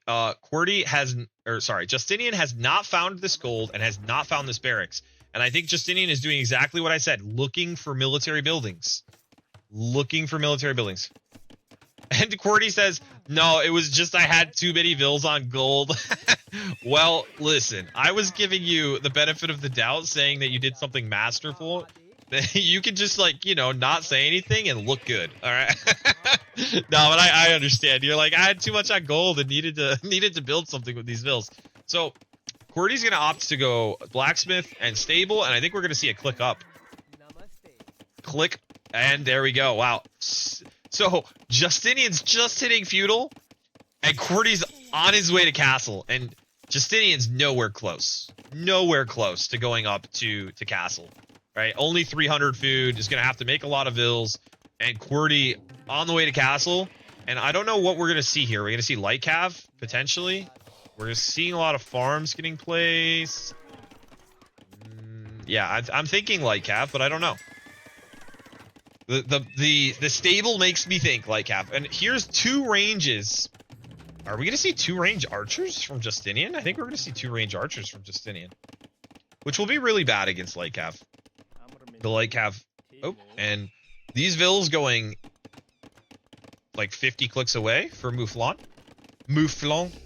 S3: Justinian has not found this gold and has not found this barracks. And I think Justinian is doing exactly what I said, looking for military buildings. Looking for military buildings. And QWERTY says, no, it was just I had too many Vils on gold. Well, listen, I was giving you the benefit of the doubt, saying that you did something masterful. You can just, like, you know, not say anything and look good. All right. No, but I understand. You're like, I had too much on gold and needed to build something with these Vils. So QWERTY's going to opt to go blacksmith and stable, and I think we're going to see a click up. Click, and there we go. Wow. So Justinian's just hitting feudal, and QWERTY's on his way to castle, and Justinian's nowhere close to going up to castle, right? Only 300 food, is going to have to make a lot of Vils, and QWERTY on the way to castle. And I don't know what we're going to see here. We're going to see light cav, potentially. We're seeing a lot of farms getting placed. Yeah, I'm thinking light cav, but I don't know. The stable makes me think light cav. And here's 2 ranges. Are we going to see 2 range archers from Justinian? I think we're going to see 2 range archers from Justinian, which will be really bad against light cav. The light cav. Oh, and these Vils going like 50 clicks away for Mouflon.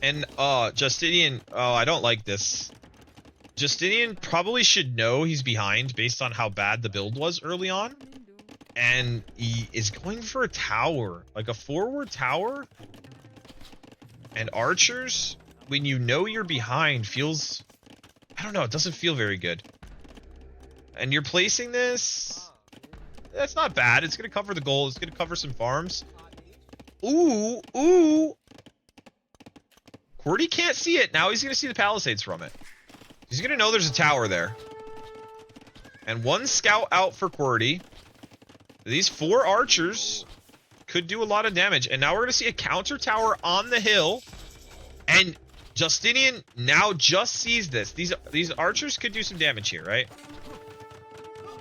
S3: And Justinian, oh, I don't like this. Justinian probably should know he's behind based on how bad the build was early on. And he is going for a tower, like a forward tower. And archers, when you know you're behind, feels, I don't know, it doesn't feel very good. And you're placing this, that's not bad. It's going to cover the goal. It's going to cover some farms. Ooh. QWERTY can't see it. Now he's going to see the palisades from it. He's going to know there's a tower there. And 1 scout out for QWERTY. These 4 archers could do a lot of damage. And now we're going to see a counter tower on the hill. And Justinian now just sees this. These archers could do some damage here, right?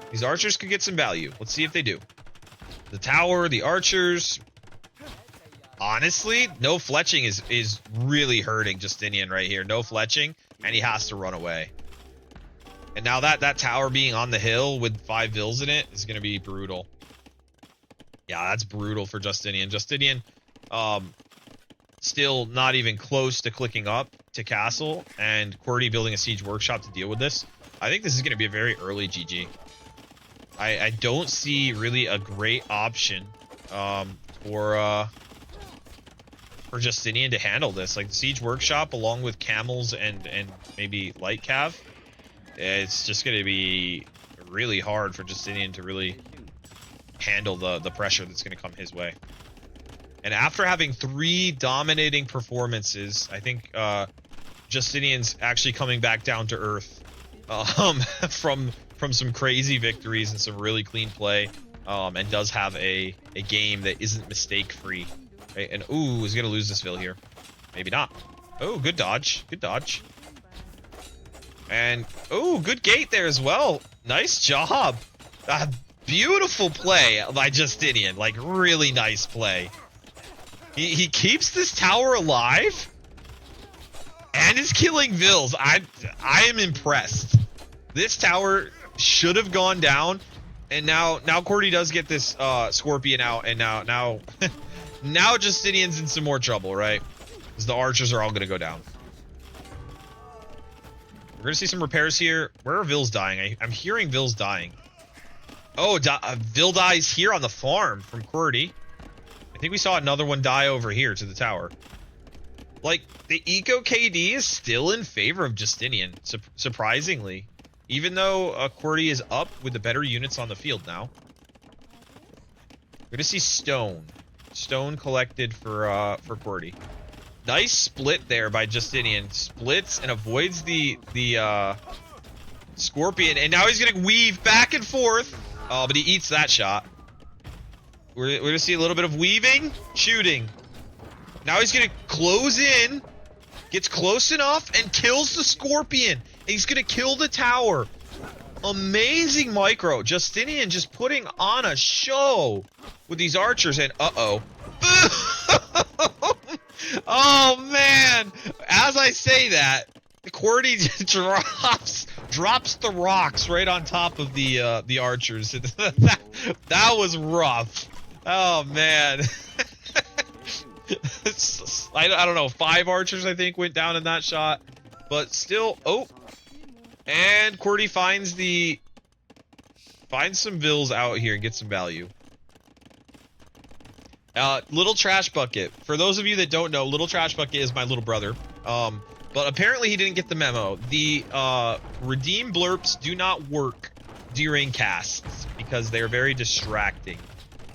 S3: These archers could get some value. Let's see if they do. The tower, the archers. Honestly, no fletching is really hurting Justinian right here. No fletching, and he has to run away. And now that tower being on the hill with 5 vills in it is going to be brutal. Yeah, that's brutal for Justinian. Justinian, still not even close to clicking up to castle, and QWERTY building a siege workshop to deal with this. I think this is going to be a very early GG. I don't see really a great option for Justinian to handle this. Like the siege workshop along with camels and maybe light cav, it's just going to be really hard for Justinian to really handle the pressure that's going to come his way. And after having 3 dominating performances, I think Justinian's actually coming back down to earth from some crazy victories and some really clean play, and does have a game that isn't mistake free. Right? And ooh, he's gonna lose this Vil here. Maybe not. Oh, good dodge. Good dodge. And oh, good gate there as well. Nice job. Beautiful play by Justinian. Like really nice play. He keeps this tower alive and is killing Vils. I am impressed. This tower should have gone down, and now QWERTY does get this Scorpion out, and now now Justinian's in some more trouble, right? Because the archers are all gonna go down. We're gonna see some repairs here. Where are Vils dying? I'm hearing Vils dying. Oh, Vil dies here on the farm from QWERTY. I think we saw another one die over here to the tower. Like, the eco KD is still in favor of Justinian, surprisingly. Even though QWERTY is up with the better units on the field now. We're gonna see stone. Stone collected for QWERTY. Nice split there by Justinian. Splits and avoids the Scorpion, and now he's gonna weave back and forth. Oh, but he eats that shot. We're gonna see a little bit of weaving, shooting. Now he's gonna close in, gets close enough, and kills the Scorpion. And he's gonna kill the tower. Amazing micro. Justinian just putting on a show with these archers, and uh-oh. Oh man! As I say that, QWERTY drops the rocks right on top of the archers. that was rough. Oh man. I don't know, 5 archers I think went down in that shot, but still. Oh, and QWERTY finds some Vils out here and gets some value. Little Trash Bucket. For those of you that don't know, Little Trash Bucket is my little brother. But apparently he didn't get the memo. The redeem blurps do not work during casts because they're very distracting,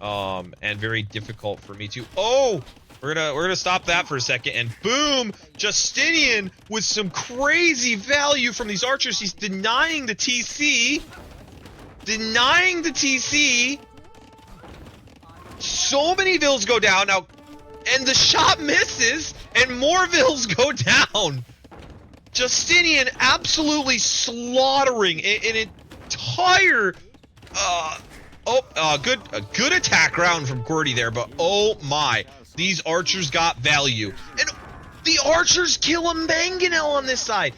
S3: and very difficult for me to. Oh, we're gonna stop that for a second, and boom, Justinian with some crazy value from these archers. He's denying the TC. Denying the TC. So many Vils go down now, and the shot misses, and more Vils go down. Justinian absolutely slaughtering an entire good attack round from QWERTY there, but oh my, these archers got value, and the archers kill a mangonel on this side.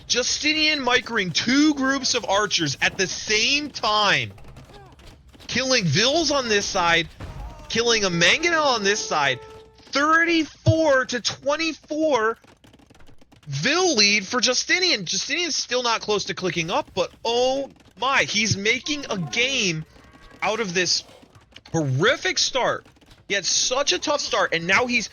S3: Justinian microing 2 groups of archers at the same time, killing Vils on this side, killing a mangonel on this side. 34 to 24 Vil lead for Justinian. Justinian's still not close to clicking up, but oh my, he's making a game out of this horrific start. He had such a tough start, and now he's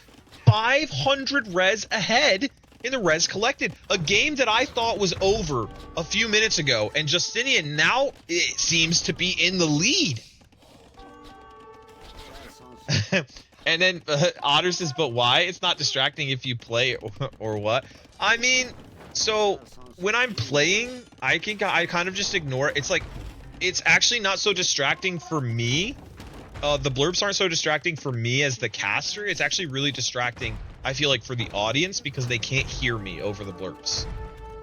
S3: 500 res ahead in the res collected. A game that I thought was over a few minutes ago, and Justinian now it seems to be in the lead. And then Otter says, but why? It's not distracting if you play or what? I mean, so when I'm playing, I kind of just ignore it. It's like, it's actually not so distracting for me. The blurps aren't so distracting for me as the caster. It's actually really distracting I feel like, for the audience, because they can't hear me over the blurps.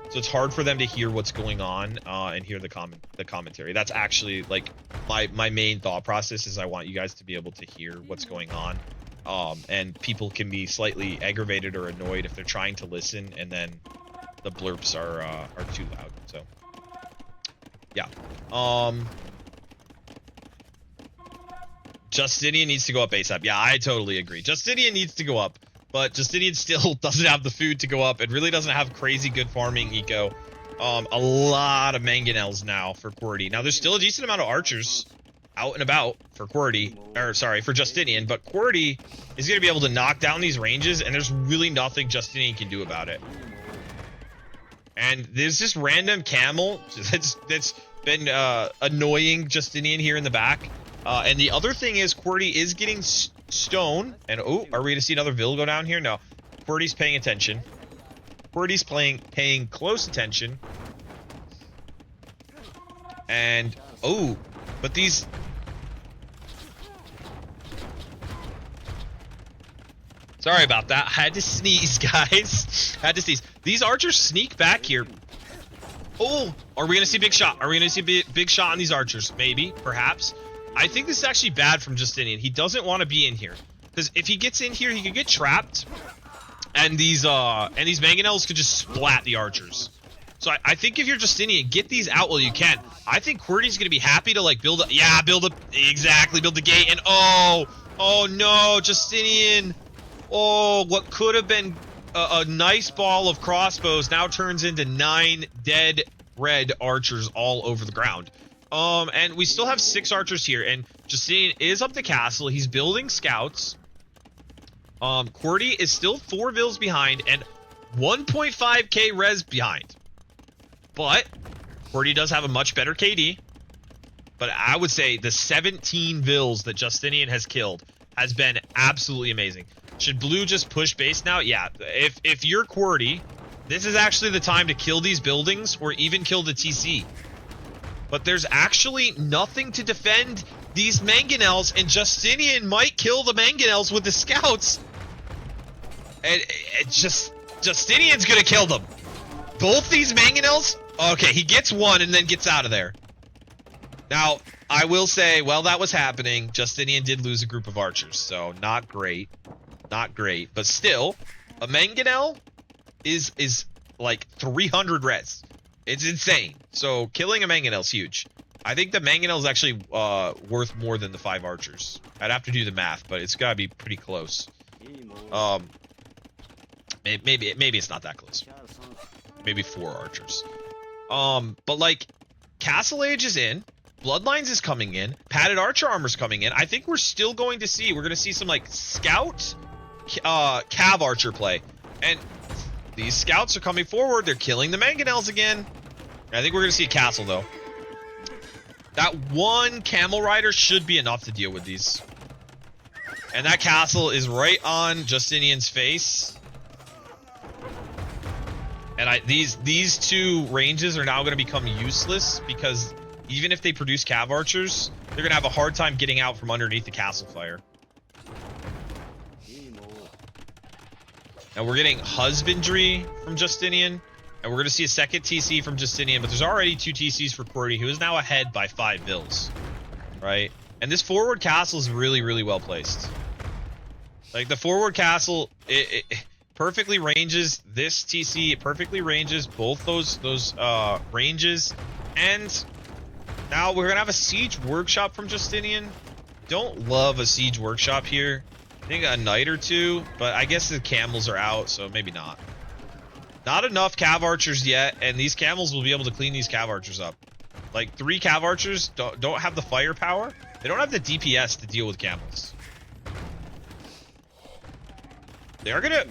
S3: So it's hard for them to hear what's going on and hear the commentary. That's actually like my main thought process is I want you guys to be able to hear what's going on. And people can be slightly aggravated or annoyed if they're trying to listen and then the blurps are too loud. So yeah. Justinian needs to go up ASAP. Yeah, I totally agree. Justinian needs to go up. But Justinian still doesn't have the food to go up. It really doesn't have crazy good farming eco. A lot of mangonels now for QWERTY. Now, there's still a decent amount of archers out and about for QWERTY. Or, sorry, for Justinian. But QWERTY is going to be able to knock down these ranges, and there's really nothing Justinian can do about it. And there's this random camel that's been annoying Justinian here in the back. And the other thing is QWERTY is getting stone. And oh, are we gonna see another Vil go down here? No. QWERTY's paying attention. QWERTY's paying close attention. And oh, but these sorry about that. I had to sneeze, guys. Had to sneeze. These archers sneak back here. Oh, are we gonna see big shot? Are we gonna see big shot on these archers? Maybe, perhaps. I think this is actually bad from Justinian. He doesn't want to be in here. Because if he gets in here, he could get trapped. And these mangonels could just splat the archers. So I think if you're Justinian, get these out while you can. I think QWERTY's going to be happy to, like, build the gate. And oh no, Justinian. Oh, what could have been a nice ball of crossbows now turns into 9 dead red archers all over the ground. And we still have 6 archers here, and Justinian is up the castle. He's building scouts. QWERTY is still 4 Vils behind and 1.5k res behind. But QWERTY does have a much better KD. But I would say the 17 Vils that Justinian has killed has been absolutely amazing. Should blue just push base now? Yeah. If you're QWERTY, this is actually the time to kill these buildings or even kill the TC. But there's actually nothing to defend these mangonels, and Justinian might kill the mangonels with the scouts. And Justinian's gonna kill them. Both these mangonels? Okay, he gets one and then gets out of there. Now, I will say, while that was happening, Justinian did lose a group of archers, so not great. Not great, but still, a mangonel is like 300 res. It's insane. So killing a mangonel is huge. I think the mangonel is actually worth more than the 5 archers. I'd have to do the math, but it's got to be pretty close. Maybe it's not that close. Maybe 4 archers. But like, Castle Age is in. Bloodlines is coming in. Padded Archer Armor's coming in. I think we're still going to see. We're going to see some like Scout, Cav Archer play. And these scouts are coming forward. They're killing the mangonels again. I think we're going to see a castle, though. That one camel rider should be enough to deal with these. And that castle is right on Justinian's face. And these 2 ranges are now going to become useless because even if they produce cav archers, they're going to have a hard time getting out from underneath the castle fire. Now we're getting husbandry from Justinian, and we're going to see a second TC from Justinian, but there's already 2 TCs for QWERTY, who is now ahead by 5 Vils, right? And this forward castle is really, really well placed. Like, the forward castle, it perfectly ranges this TC, it perfectly ranges both those ranges, and now we're going to have a siege workshop from Justinian. Don't love a siege workshop here. I think a knight or 2, but I guess the camels are out, so maybe not. Not enough cav archers yet, and these camels will be able to clean these cav archers up. Like, 3 cav archers don't have the firepower. They don't have the DPS to deal with camels. They're gonna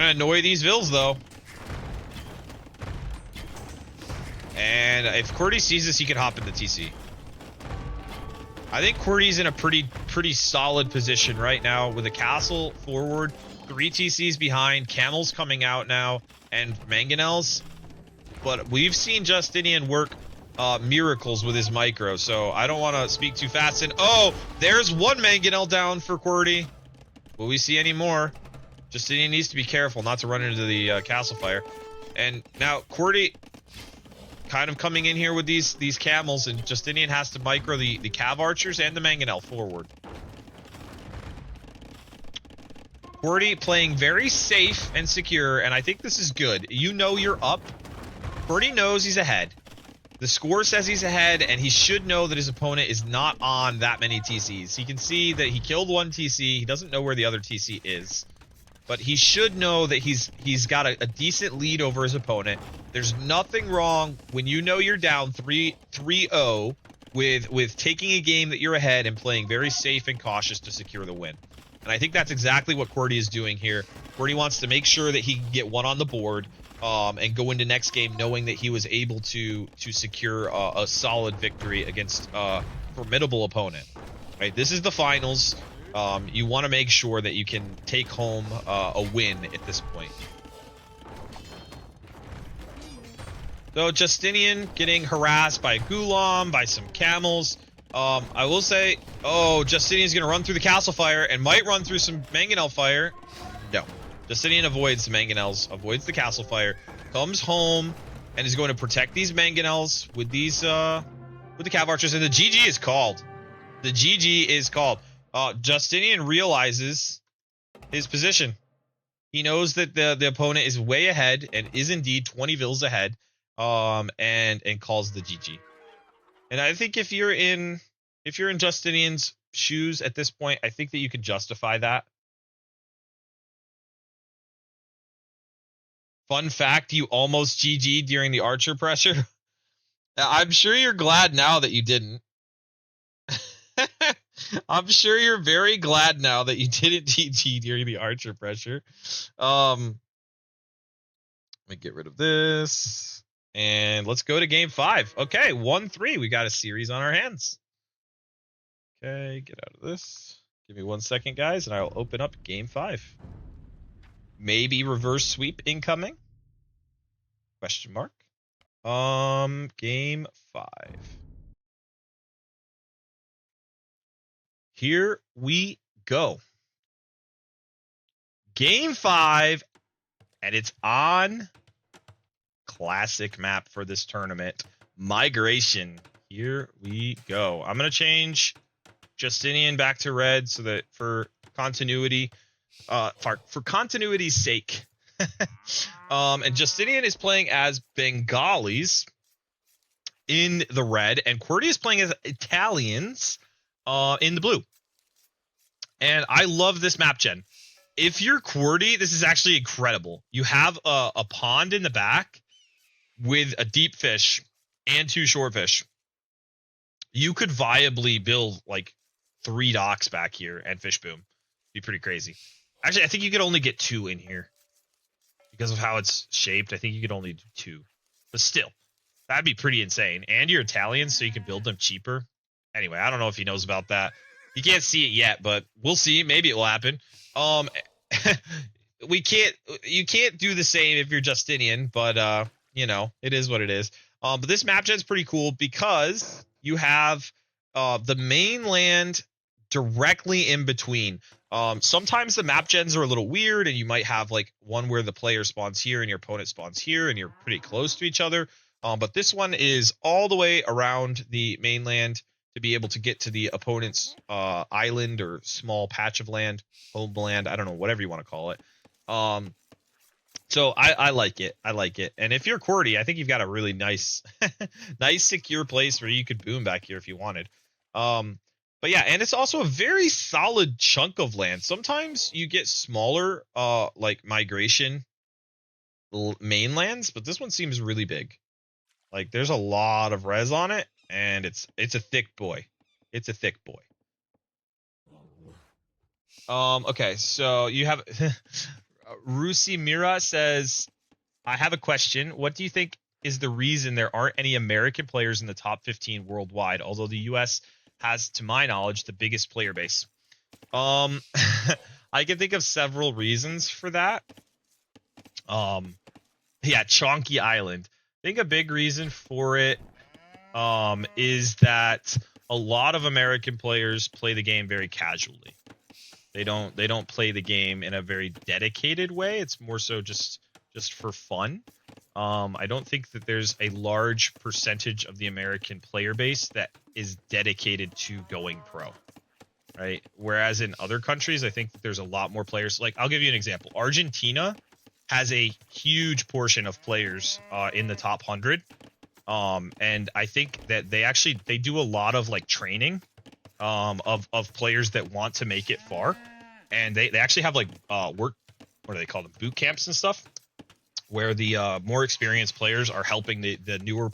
S3: annoy these Vils, though. And if QWERTY sees this, he can hop into TC. I think QWERTY's in a pretty solid position right now with a castle forward, 3 TCs behind, camels coming out now, and mangonels. But we've seen Justinian work miracles with his micro, so I don't want to speak too fast. And oh, there's 1 mangonel down for QWERTY. Will we see any more? Justinian needs to be careful not to run into the castle fire. And now QWERTY kind of coming in here with these camels, and Justinian has to micro the cav archers and the mangonel forward. QWERTY playing very safe and secure, and I think this is good. You know you're up. QWERTY knows he's ahead. The score says he's ahead, and he should know that his opponent is not on that many TCs. He can see that he killed one TC. He doesn't know where the other TC is. But he should know that he's got a decent lead over his opponent. There's nothing wrong when you know you're down 3-0 with taking a game that you're ahead and playing very safe and cautious to secure the win. And I think that's exactly what QWERTY is doing here. QWERTY wants to make sure that he can get one on the board and go into next game knowing that he was able to secure a solid victory against a formidable opponent. Right? This is the finals. You want to make sure that you can take home a win at this point. So Justinian getting harassed by Gulam, by some camels. I will say, oh, Justinian's going to run through the castle fire and might run through some mangonel fire. No. Justinian avoids the mangonels, avoids the castle fire, comes home, and is going to protect these mangonels with these, with the cav archers, and the GG is called. The GG is called. Justinian realizes his position. He knows that the opponent is way ahead and is indeed 20 vills ahead, and calls the GG. And I think if you're in Justinian's shoes at this point, I think that you can justify that. Fun fact, you almost GG'd during the archer pressure. I'm sure you're glad now that you didn't. I'm sure you're very glad now that you didn't GG during the archer pressure. Let me get rid of this. And let's go to game 5. Okay, 1-3. We got a series on our hands. Okay, get out of this. Give me 1 second, guys, and I'll open up game 5. Maybe reverse sweep incoming? Question mark. Game 5. Here we go. Game 5, and it's on classic map for this tournament. Migration. Here we go. I'm going to change Justinian back to red so that for continuity, for continuity's sake. And Justinian is playing as Bengalis in the red, and QWERTY is playing as Italians in the blue. And I love this map gen. If you're QWERTY, this is actually incredible. You have a pond in the back with a deep fish and 2 short fish. You could viably build like 3 docks back here and fish boom. Be pretty crazy. Actually, I think you could only get 2 in here because of how it's shaped. I think you could only do 2, but still, that'd be pretty insane. And you're Italian, so you can build them cheaper. Anyway, I don't know if he knows about that. You can't see it yet, but we'll see. Maybe it will happen. You can't do the same if you're Justinian, but you know, it is what it is. But this map gen's pretty cool because you have the mainland directly in between. Sometimes the map gens are a little weird, and you might have like one where the player spawns here and your opponent spawns here, and you're pretty close to each other. But this one is all the way around the mainland to be able to get to the opponent's island or small patch of land, homeland, I don't know, whatever you want to call it. So I like it. I like it. And if you're QWERTY, I think you've got a really nice, nice secure place where you could boom back here if you wanted. But yeah, and it's also a very solid chunk of land. Sometimes you get smaller, like migration mainlands, but this one seems really big. Like there's a lot of res on it, and it's a thick boy. It's a thick boy. Okay, so you have Rusi Mira says, I have a question. What do you think is the reason there aren't any American players in the top 15 worldwide, although the US has, to my knowledge, the biggest player base? I can think of several reasons for that. Yeah, Chonky Island. I think a big reason for it is that a lot of American players play the game very casually. They don't play the game in a very dedicated way. It's more so just for fun. I don't think that there's a large percentage of the American player base that is dedicated to going pro, right? Whereas in other countries, I think that there's a lot more players. Like, I'll give you an example. Argentina has a huge portion of players in the top 100. And I think that they do a lot of like training of players that want to make it far. And they actually have like what do they call them, boot camps and stuff, where the more experienced players are helping the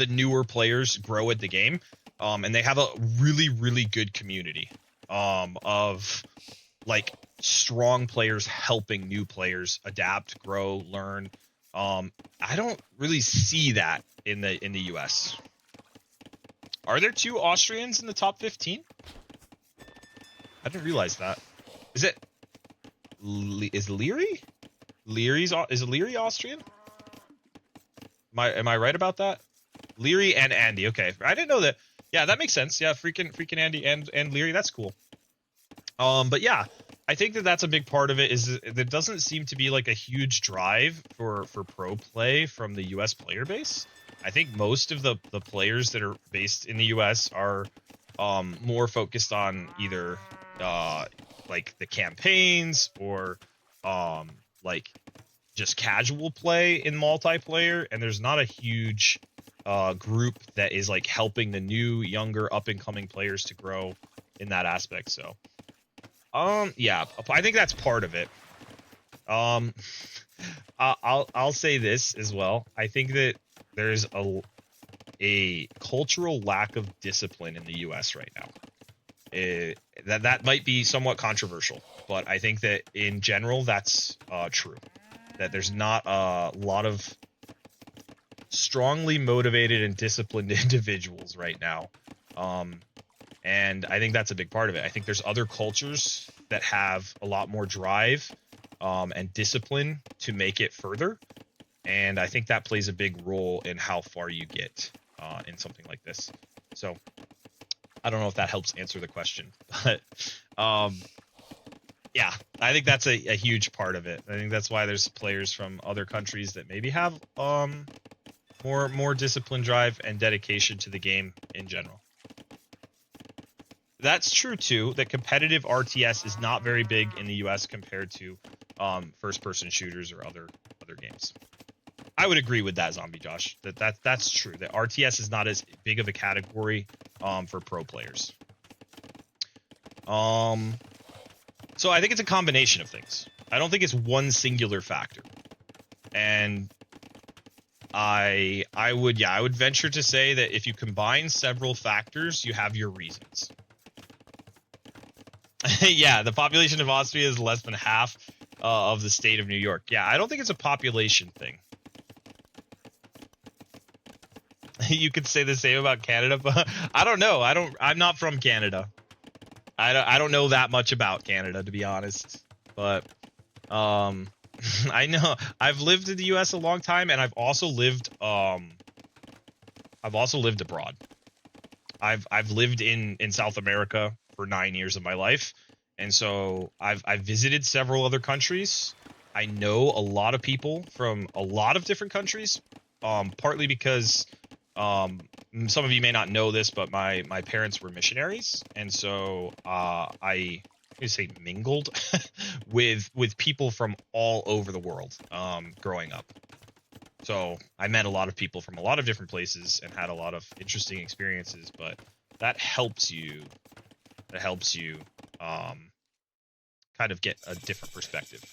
S3: newer players grow at the game. And they have a really good community of like strong players helping new players adapt, grow, learn. I don't really see that in the US. Are there 2 Austrians in the top 15? I didn't realize that. Is it is Leary? Is Leary Austrian? Am I right about that? Leary and Andy. Okay, I didn't know that. Yeah, that makes sense. Yeah, freaking Andy and Leary. That's cool. But yeah, I think that that's a big part of it. Is there doesn't seem to be like a huge drive for pro play from the US player base. I think most of the players that are based in the US are more focused on either like the campaigns or like just casual play in multiplayer, and there's not a huge group that is like helping the new, younger, up and coming players to grow in that aspect. So yeah, I think that's part of it. I'll say this as well. I think that there's a cultural lack of discipline in the US right now. That might be somewhat controversial, but I think that in general that's true. That there's not a lot of strongly motivated and disciplined individuals right now. And I think that's a big part of it. I think there's other cultures that have a lot more drive and discipline to make it further. And I think that plays a big role in how far you get in something like this. So I don't know if that helps answer the question, but yeah, I think that's a huge part of it. I think that's why there's players from other countries that maybe have more discipline, drive, and dedication to the game in general. That's true too, that competitive RTS is not very big in the US compared to first-person shooters or other games. I would agree with that, Zombie Josh. That's true. That RTS is not as big of a category for pro players. So I think it's a combination of things. I don't think it's one singular factor. And I would venture to say that if you combine several factors, you have your reasons. Yeah, the population of Austria is less than half of the state of New York. Yeah, I don't think it's a population thing. You could say the same about Canada, but I don't know. I'm not from Canada. I don't know that much about Canada, to be honest. But I know I've lived in the US a long time, and I've also lived abroad. I've lived in South America for 9 years of my life, and so I've visited several other countries. I know a lot of people from a lot of different countries, partly because some of you may not know this, but my parents were missionaries, and so I say mingled with people from all over the world growing up. So I met a lot of people from a lot of different places and had a lot of interesting experiences, but that helps you kind of get a different perspective.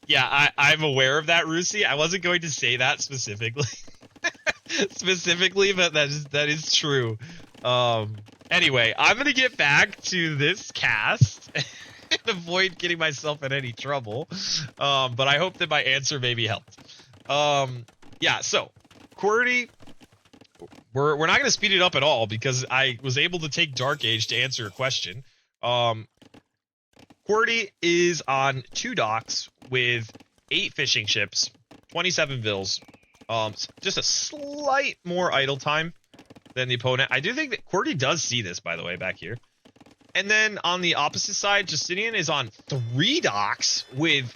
S3: Yeah, I'm aware of that, Rusi. I wasn't going to say that specifically, but that is true. Anyway, I'm gonna get back to this cast and avoid getting myself in any trouble. But I hope that my answer maybe helped. Yeah. So, QWERTY, we're not gonna speed it up at all because I was able to take Dark Age to answer a question. QWERTY is on 2 docks with 8 fishing ships, 27 vills, just a slight more idle time than the opponent. I do think that QWERTY does see this, by the way, back here. And then on the opposite side, Justinian is on 3 docks with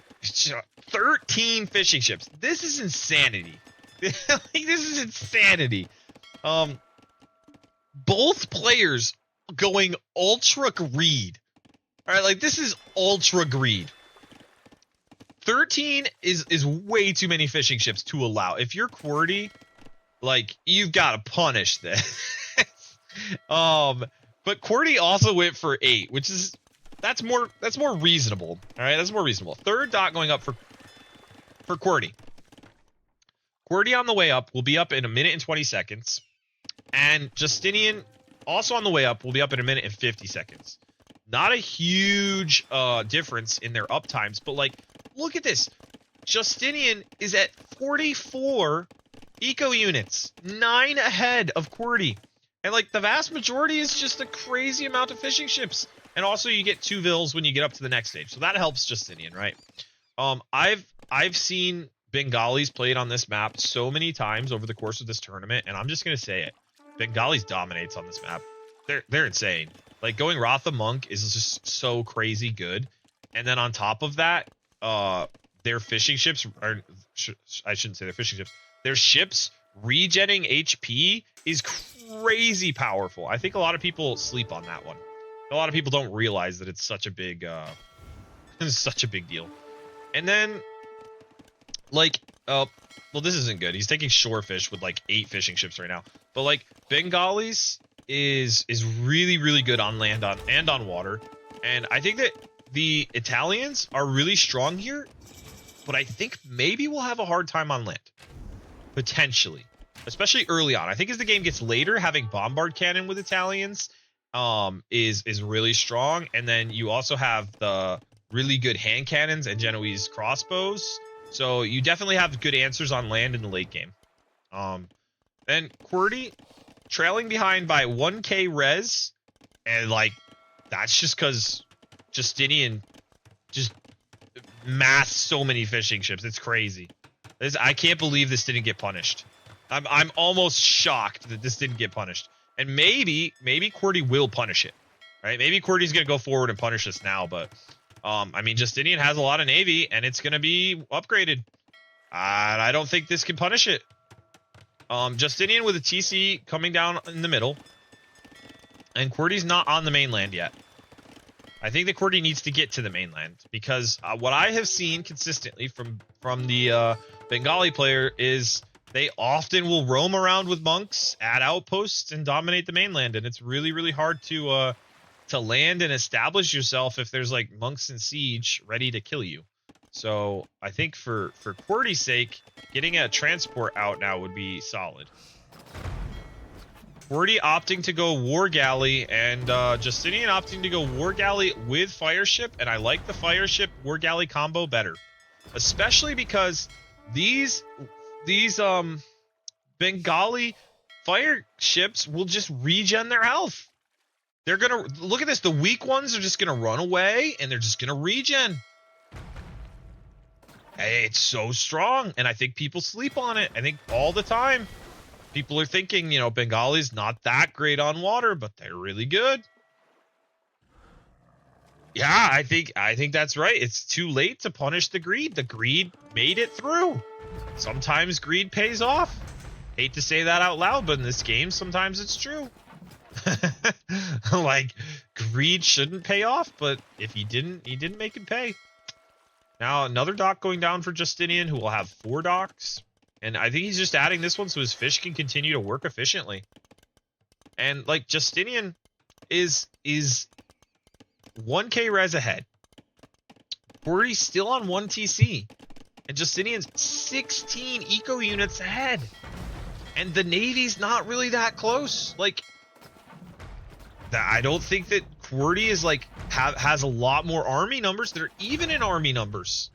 S3: 13 fishing ships. This is insanity. Like, this is insanity. Both players going ultra greed. All right, like this is ultra greed. 13 is way too many fishing ships to allow. If you're QWERTY, like you've got to punish this. But QWERTY also went for 8, which is that's more reasonable. All right, that's more reasonable. Third dot going up for QWERTY. QWERTY on the way up will be up in 1 minute and 20 seconds, and Justinian also on the way up will be up in 1 minute and 50 seconds. Not a huge difference in their up times, but like look at this. Justinian is at 44 eco units, 9 ahead of QWERTY. And like the vast majority is just a crazy amount of fishing ships. And also you get 2 vills when you get up to the next stage. So that helps Justinian, right? I've seen Bengalis played on this map so many times over the course of this tournament, and I'm just gonna say it. Bengalis dominates on this map. They're insane. Like going Ratha Monk is just so crazy good. And then on top of that, their fishing ships are I shouldn't say their fishing ships. Their ships regenning HP is crazy powerful. I think a lot of people sleep on that one. A lot of people don't realize that it's such a big such a big deal. And then like well, this isn't good. He's taking shorefish with like 8 fishing ships right now. But like Bengalis is really good on land and on water. And I think that the Italians are really strong here, but I think maybe we'll have a hard time on land. Potentially. Especially early on. I think as the game gets later, having bombard cannon with Italians is really strong. And then you also have the really good hand cannons and Genoese crossbows. So you definitely have good answers on land in the late game. Then QWERTY trailing behind by 1k res, and like that's just because Justinian just massed so many fishing ships. It's crazy. I can't believe this didn't get punished. I'm almost shocked that this didn't get punished. And maybe QWERTY will punish it, right? Maybe QWERTY's gonna go forward and punish this now, but I mean Justinian has a lot of navy and it's gonna be upgraded. I don't think this can punish it. Justinian with a TC coming down in the middle, and QWERTY's not on the mainland yet. I think that QWERTY needs to get to the mainland because what I have seen consistently from the Bengali player is they often will roam around with monks, add outposts, and dominate the mainland, and it's really hard to land and establish yourself if there's like monks in siege ready to kill you. So I think for QWERTY's sake, getting a transport out now would be solid. QWERTY opting to go war galley, and Justinian opting to go war galley with fire ship, and I like the fire ship war galley combo better, especially because these Bengali fire ships will just regen their health. They're gonna look at this. The weak ones are just gonna run away, and they're just gonna regen. Hey, it's so strong, and I think people sleep on it. I think all the time people are thinking, you know, Bengali's not that great on water, but they're really good. Yeah, I think that's right. It's too late to punish the greed. The greed made it through. Sometimes greed pays off. Hate to say that out loud, but in this game, sometimes it's true. Like, greed shouldn't pay off, but if he didn't make it pay. Now, another dock going down for Justinian, who will have 4 docks. And I think he's just adding this one so his fish can continue to work efficiently. And, like, Justinian is 1k res ahead. QWERTY's still on 1 TC. And Justinian's 16 eco units ahead. And the Navy's not really that close. Like, I don't think that QWERTY is, like, has a lot more army numbers. They're even in army numbers.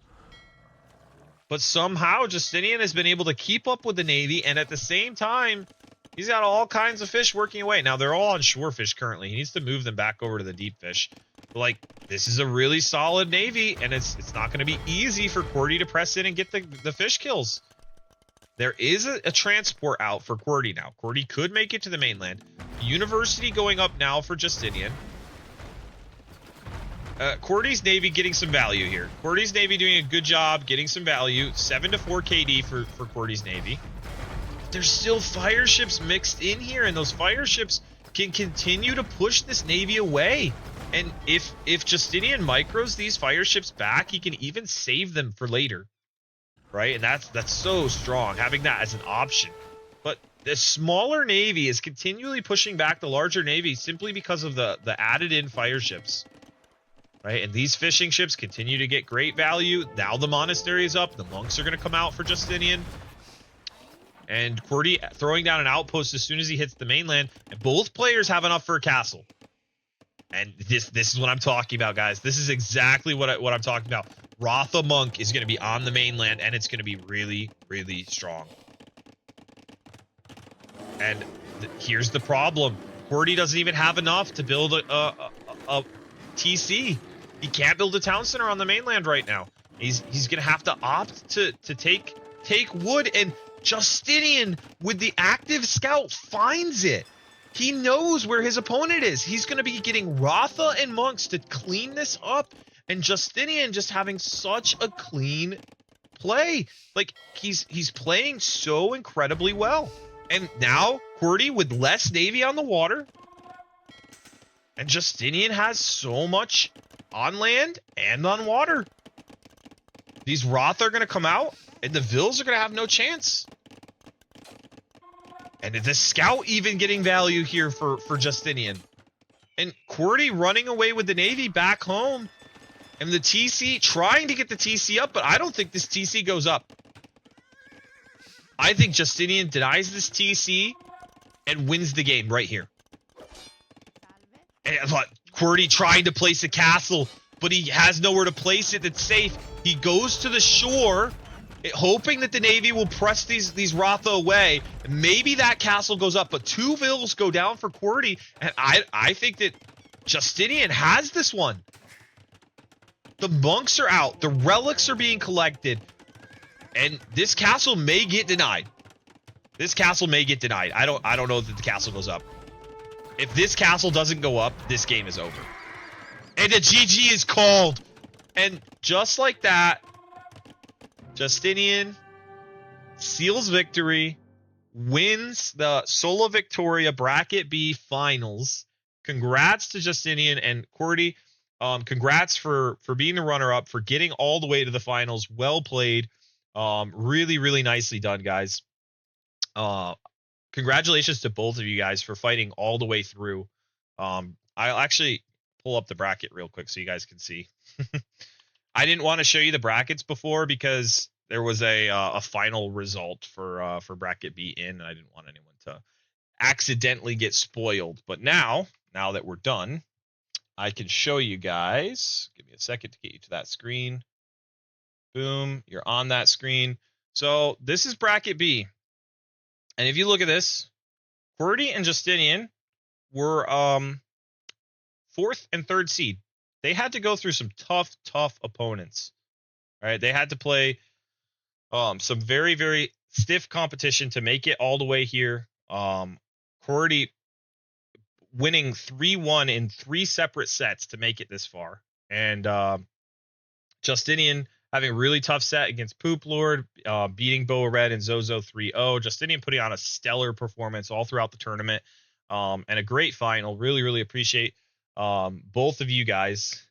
S3: But somehow Justinian has been able to keep up with the Navy, and at the same time, he's got all kinds of fish working away. Now, they're all on shore fish currently. He needs to move them back over to the deep fish. But, like, this is a really solid Navy, and it's not going to be easy for QWERTY to press in and get the fish kills. There is a transport out for QWERTY now. QWERTY could make it to the mainland. University going up now for Justinian. QWERTY's Navy getting some value here. QWERTY's Navy doing a good job getting some value. 7 to 4 KD for QWERTY's Navy. There's still fire ships mixed in here, and those fire ships can continue to push this Navy away. And if Justinian micros these fire ships back, he can even save them for later. Right? And that's so strong, having that as an option. But the smaller Navy is continually pushing back the larger Navy simply because of the added in fire ships. Right? And these fishing ships continue to get great value. Now the monastery is up. The monks are going to come out for Justinian. And QWERTY throwing down an outpost as soon as he hits the mainland. And both players have enough for a castle. And this is what I'm talking about, guys. This is exactly what I'm talking about. Rotha Monk is going to be on the mainland, and it's going to be really, really strong. And here's the problem. QWERTY doesn't even have enough to build a TC. He can't build a town center on the mainland right now. He's going to have to opt to take wood, and Justinian, with the active scout, finds it. He knows where his opponent is. He's going to be getting Rotha and monks to clean this up. And Justinian just having such a clean play. Like, he's playing so incredibly well. And now, QWERTY with less Navy on the water. And Justinian has so much on land and on water. These Rotha are going to come out, and the Vils are going to have no chance. And the scout even getting value here for Justinian. And QWERTY running away with the Navy back home. And the TC trying to get the TC up, but I don't think this TC goes up. I think Justinian denies this TC and wins the game right here. And QWERTY trying to place a castle, but he has nowhere to place it that's safe. He goes to the shore, hoping that the Navy will press these Rotha away. Maybe that castle goes up, but 2 Vils go down for QWERTY, and I think that Justinian has this one. The monks are out. The relics are being collected. And this castle may get denied. This castle may get denied. I don't know that the castle goes up. If this castle doesn't go up, this game is over. And the GG is called. And just like that, Justinian seals victory, wins the Sola Victoria Bracket B Finals. Congrats to Justinian and QWERTY. Congrats for being the runner-up, for getting all the way to the finals. Well played. Really, really nicely done, guys. Congratulations to both of you guys for fighting all the way through. I'll actually pull up the bracket real quick so you guys can see. I didn't want to show you the brackets before because there was a final result for Bracket B in, and I didn't want anyone to accidentally get spoiled. But now that we're done, I can show you guys. Give me a second to get you to that screen. Boom, you're on that screen. So this is Bracket B. And if you look at this, QWERTY and Justinian were 4th and 3rd seed. They had to go through some tough opponents. All right, they had to play some very, very stiff competition to make it all the way here. QWERTY winning 3-1 in 3 separate sets to make it this far. And Justinian having a really tough set against Poop Lord, beating Boa Red and Zozo 3-0. Justinian putting on a stellar performance all throughout the tournament, and a great final. Really, really appreciate both of you guys.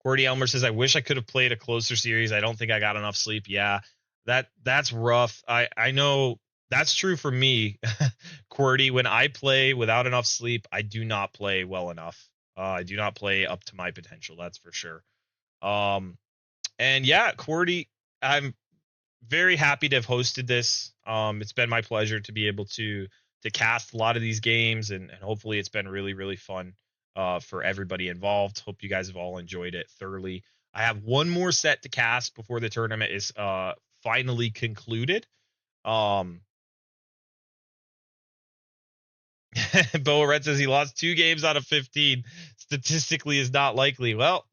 S3: QwertyElmer says, I wish I could have played a closer series. I don't think I got enough sleep. Yeah, that's rough. I know that's true for me. QWERTY, when I play without enough sleep, I do not play well enough. I do not play up to my potential, that's for sure. And yeah, QWERTY, I'm very happy to have hosted this. It's been my pleasure to be able to cast a lot of these games, and hopefully it's been really, really fun for everybody involved. Hope you guys have all enjoyed it thoroughly. I have one more set to cast before the tournament is finally concluded. Boa Red says he lost 2 games out of 15. Statistically is not likely. Well,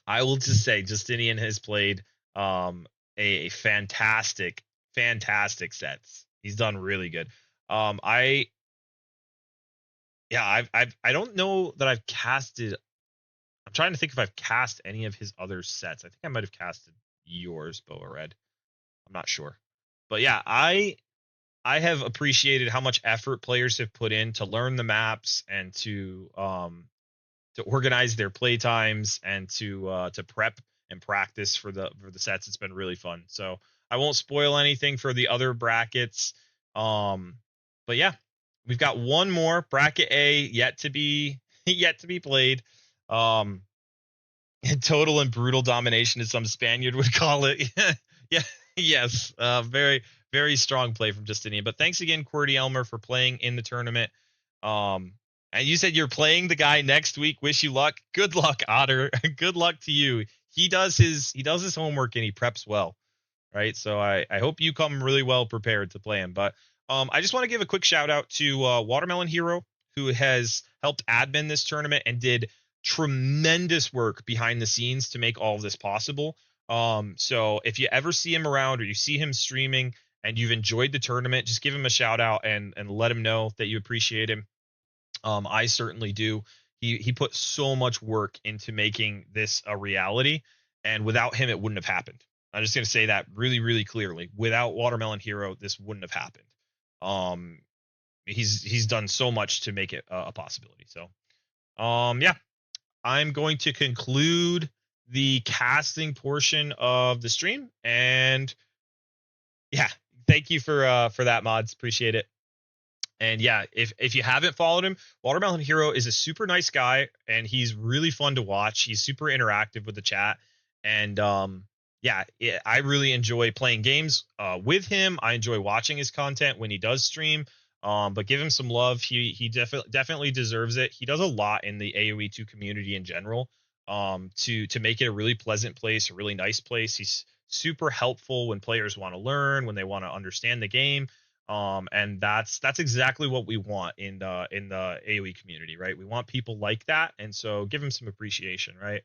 S3: I will just say Justinian has played a fantastic, fantastic sets. He's done really good. I don't know that I've casted. I'm trying to think if I've cast any of his other sets. I think I might have casted yours, Boa Red. I'm not sure, but yeah, I have appreciated how much effort players have put in to learn the maps and to organize their play times and to prep and practice for the sets. It's been really fun. So I won't spoil anything for the other brackets. Um, but yeah, we've got one more bracket A yet to be yet to be played. Um, total and brutal domination, as some Spaniard would call it. Yeah, yes, very very strong play from Justinian. But thanks again, QwertyElmer, for playing in the tournament. Um, and you said you're playing the guy next week. Wish you luck. Good luck, Otter. Good luck to you. He does his homework and he preps well, right? So I hope you come really well prepared to play him. But I just want to give a quick shout out to Watermelon Hero, who has helped admin this tournament and did tremendous work behind the scenes to make all of this possible. So if you ever see him around or you see him streaming and you've enjoyed the tournament, just give him a shout out and let him know that you appreciate him. I certainly do. He put so much work into making this a reality, and without him, it wouldn't have happened. I'm just gonna say that really, really clearly. Without Watermelon Hero, this wouldn't have happened. Um, he's done so much to make it a possibility. So, yeah, I'm going to conclude the casting portion of the stream, and yeah, thank you for that, mods. Appreciate it. And yeah, if you haven't followed him, Watermelon Hero is a super nice guy, and he's really fun to watch. He's super interactive with the chat, and yeah, I really enjoy playing games with him. I enjoy watching his content when he does stream. But give him some love. He definitely deserves it. He does a lot in the AoE2 community in general. To make it a really pleasant place, a really nice place. He's super helpful when players want to learn, when they want to understand the game. And that's exactly what we want in the AoE community, right? We want people like that, and so give them some appreciation, right?